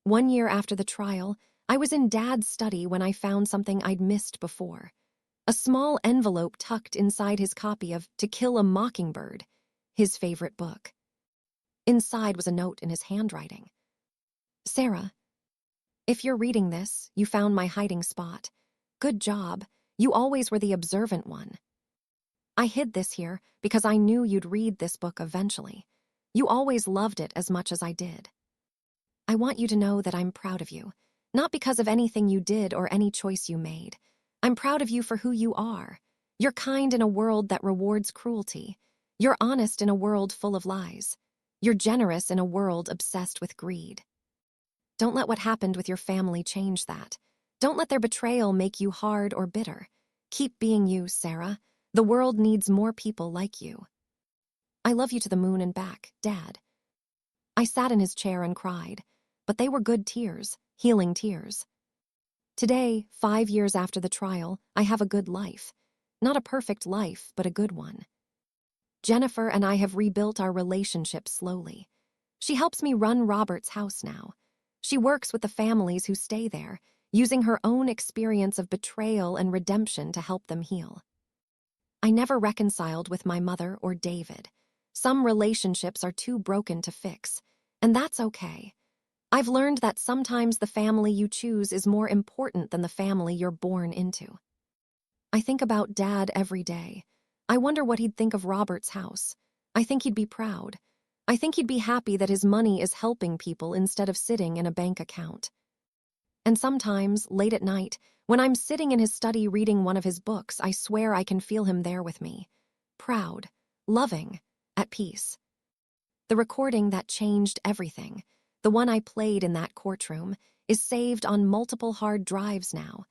1 year after the trial, I was in Dad's study when I found something I'd missed before. A small envelope tucked inside his copy of To Kill a Mockingbird, his favorite book. Inside was a note in his handwriting. "Sarah, if you're reading this, you found my hiding spot. Good job. You always were the observant one. I hid this here because I knew you'd read this book eventually. You always loved it as much as I did. I want you to know that I'm proud of you, not because of anything you did or any choice you made. I'm proud of you for who you are. You're kind in a world that rewards cruelty. You're honest in a world full of lies. You're generous in a world obsessed with greed. Don't let what happened with your family change that. Don't let their betrayal make you hard or bitter. Keep being you, Sarah. The world needs more people like you. I love you to the moon and back, Dad." I sat in his chair and cried, but they were good tears, healing tears. Today, 5 years after the trial, I have a good life. Not a perfect life, but a good one. Jennifer and I have rebuilt our relationship slowly. She helps me run Robert's house now. She works with the families who stay there, using her own experience of betrayal and redemption to help them heal. I never reconciled with my mother or David. Some relationships are too broken to fix, and that's okay. I've learned that sometimes the family you choose is more important than the family you're born into. I think about Dad every day. I wonder what he'd think of Robert's house. I think he'd be proud. I think he'd be happy that his money is helping people instead of sitting in a bank account. And sometimes, late at night, when I'm sitting in his study reading one of his books, I swear I can feel him there with me. Proud, loving, at peace. The recording that changed everything, the one I played in that courtroom, is saved on multiple hard drives now.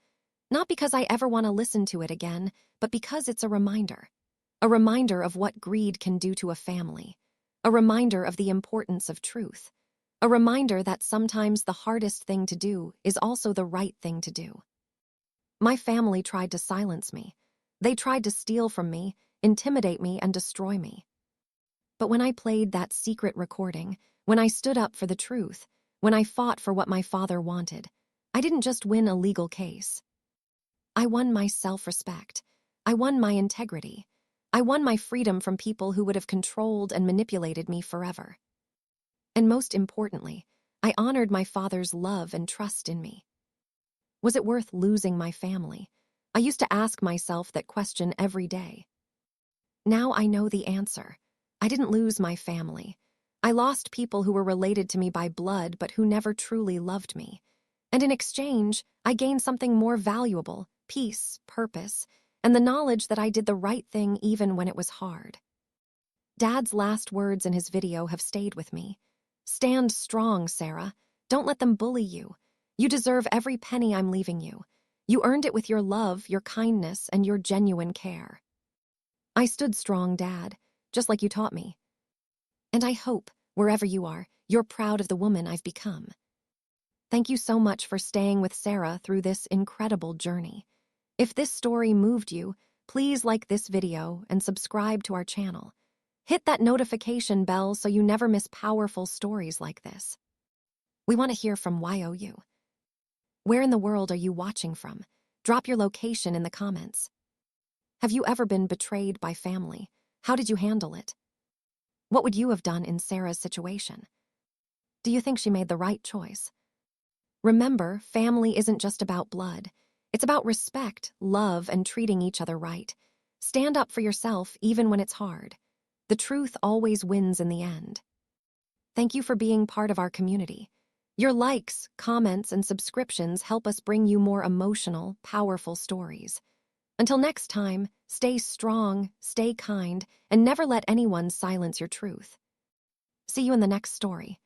Not because I ever want to listen to it again, but because it's a reminder. A reminder of what greed can do to a family. A reminder of the importance of truth. A reminder that sometimes the hardest thing to do is also the right thing to do. My family tried to silence me. They tried to steal from me, intimidate me, and destroy me. But when I played that secret recording, when I stood up for the truth, when I fought for what my father wanted, I didn't just win a legal case. I won my self-respect. I won my integrity. I won my freedom from people who would have controlled and manipulated me forever. And most importantly, I honored my father's love and trust in me. Was it worth losing my family? I used to ask myself that question every day. Now I know the answer. I didn't lose my family. I lost people who were related to me by blood but who never truly loved me. And in exchange, I gained something more valuable, peace, purpose, and the knowledge that I did the right thing even when it was hard. Dad's last words in his video have stayed with me. Stand strong, Sarah. Don't let them bully you. You deserve every penny I'm leaving you. You earned it with your love, your kindness, and your genuine care. I stood strong, Dad, just like you taught me. And I hope, wherever you are, you're proud of the woman I've become. Thank you so much for staying with Sarah through this incredible journey. If this story moved you, please like this video and subscribe to our channel. Hit that notification bell so you never miss powerful stories like this. We want to hear from YOU. Where in the world are you watching from? Drop your location in the comments. Have you ever been betrayed by family? How did you handle it? What would you have done in Sarah's situation? Do you think she made the right choice? Remember, family isn't just about blood. It's about respect, love, and treating each other right. Stand up for yourself even when it's hard. The truth always wins in the end. Thank you for being part of our community. Your likes, comments, and subscriptions help us bring you more emotional, powerful stories. Until next time, stay strong, stay kind, and never let anyone silence your truth. See you in the next story.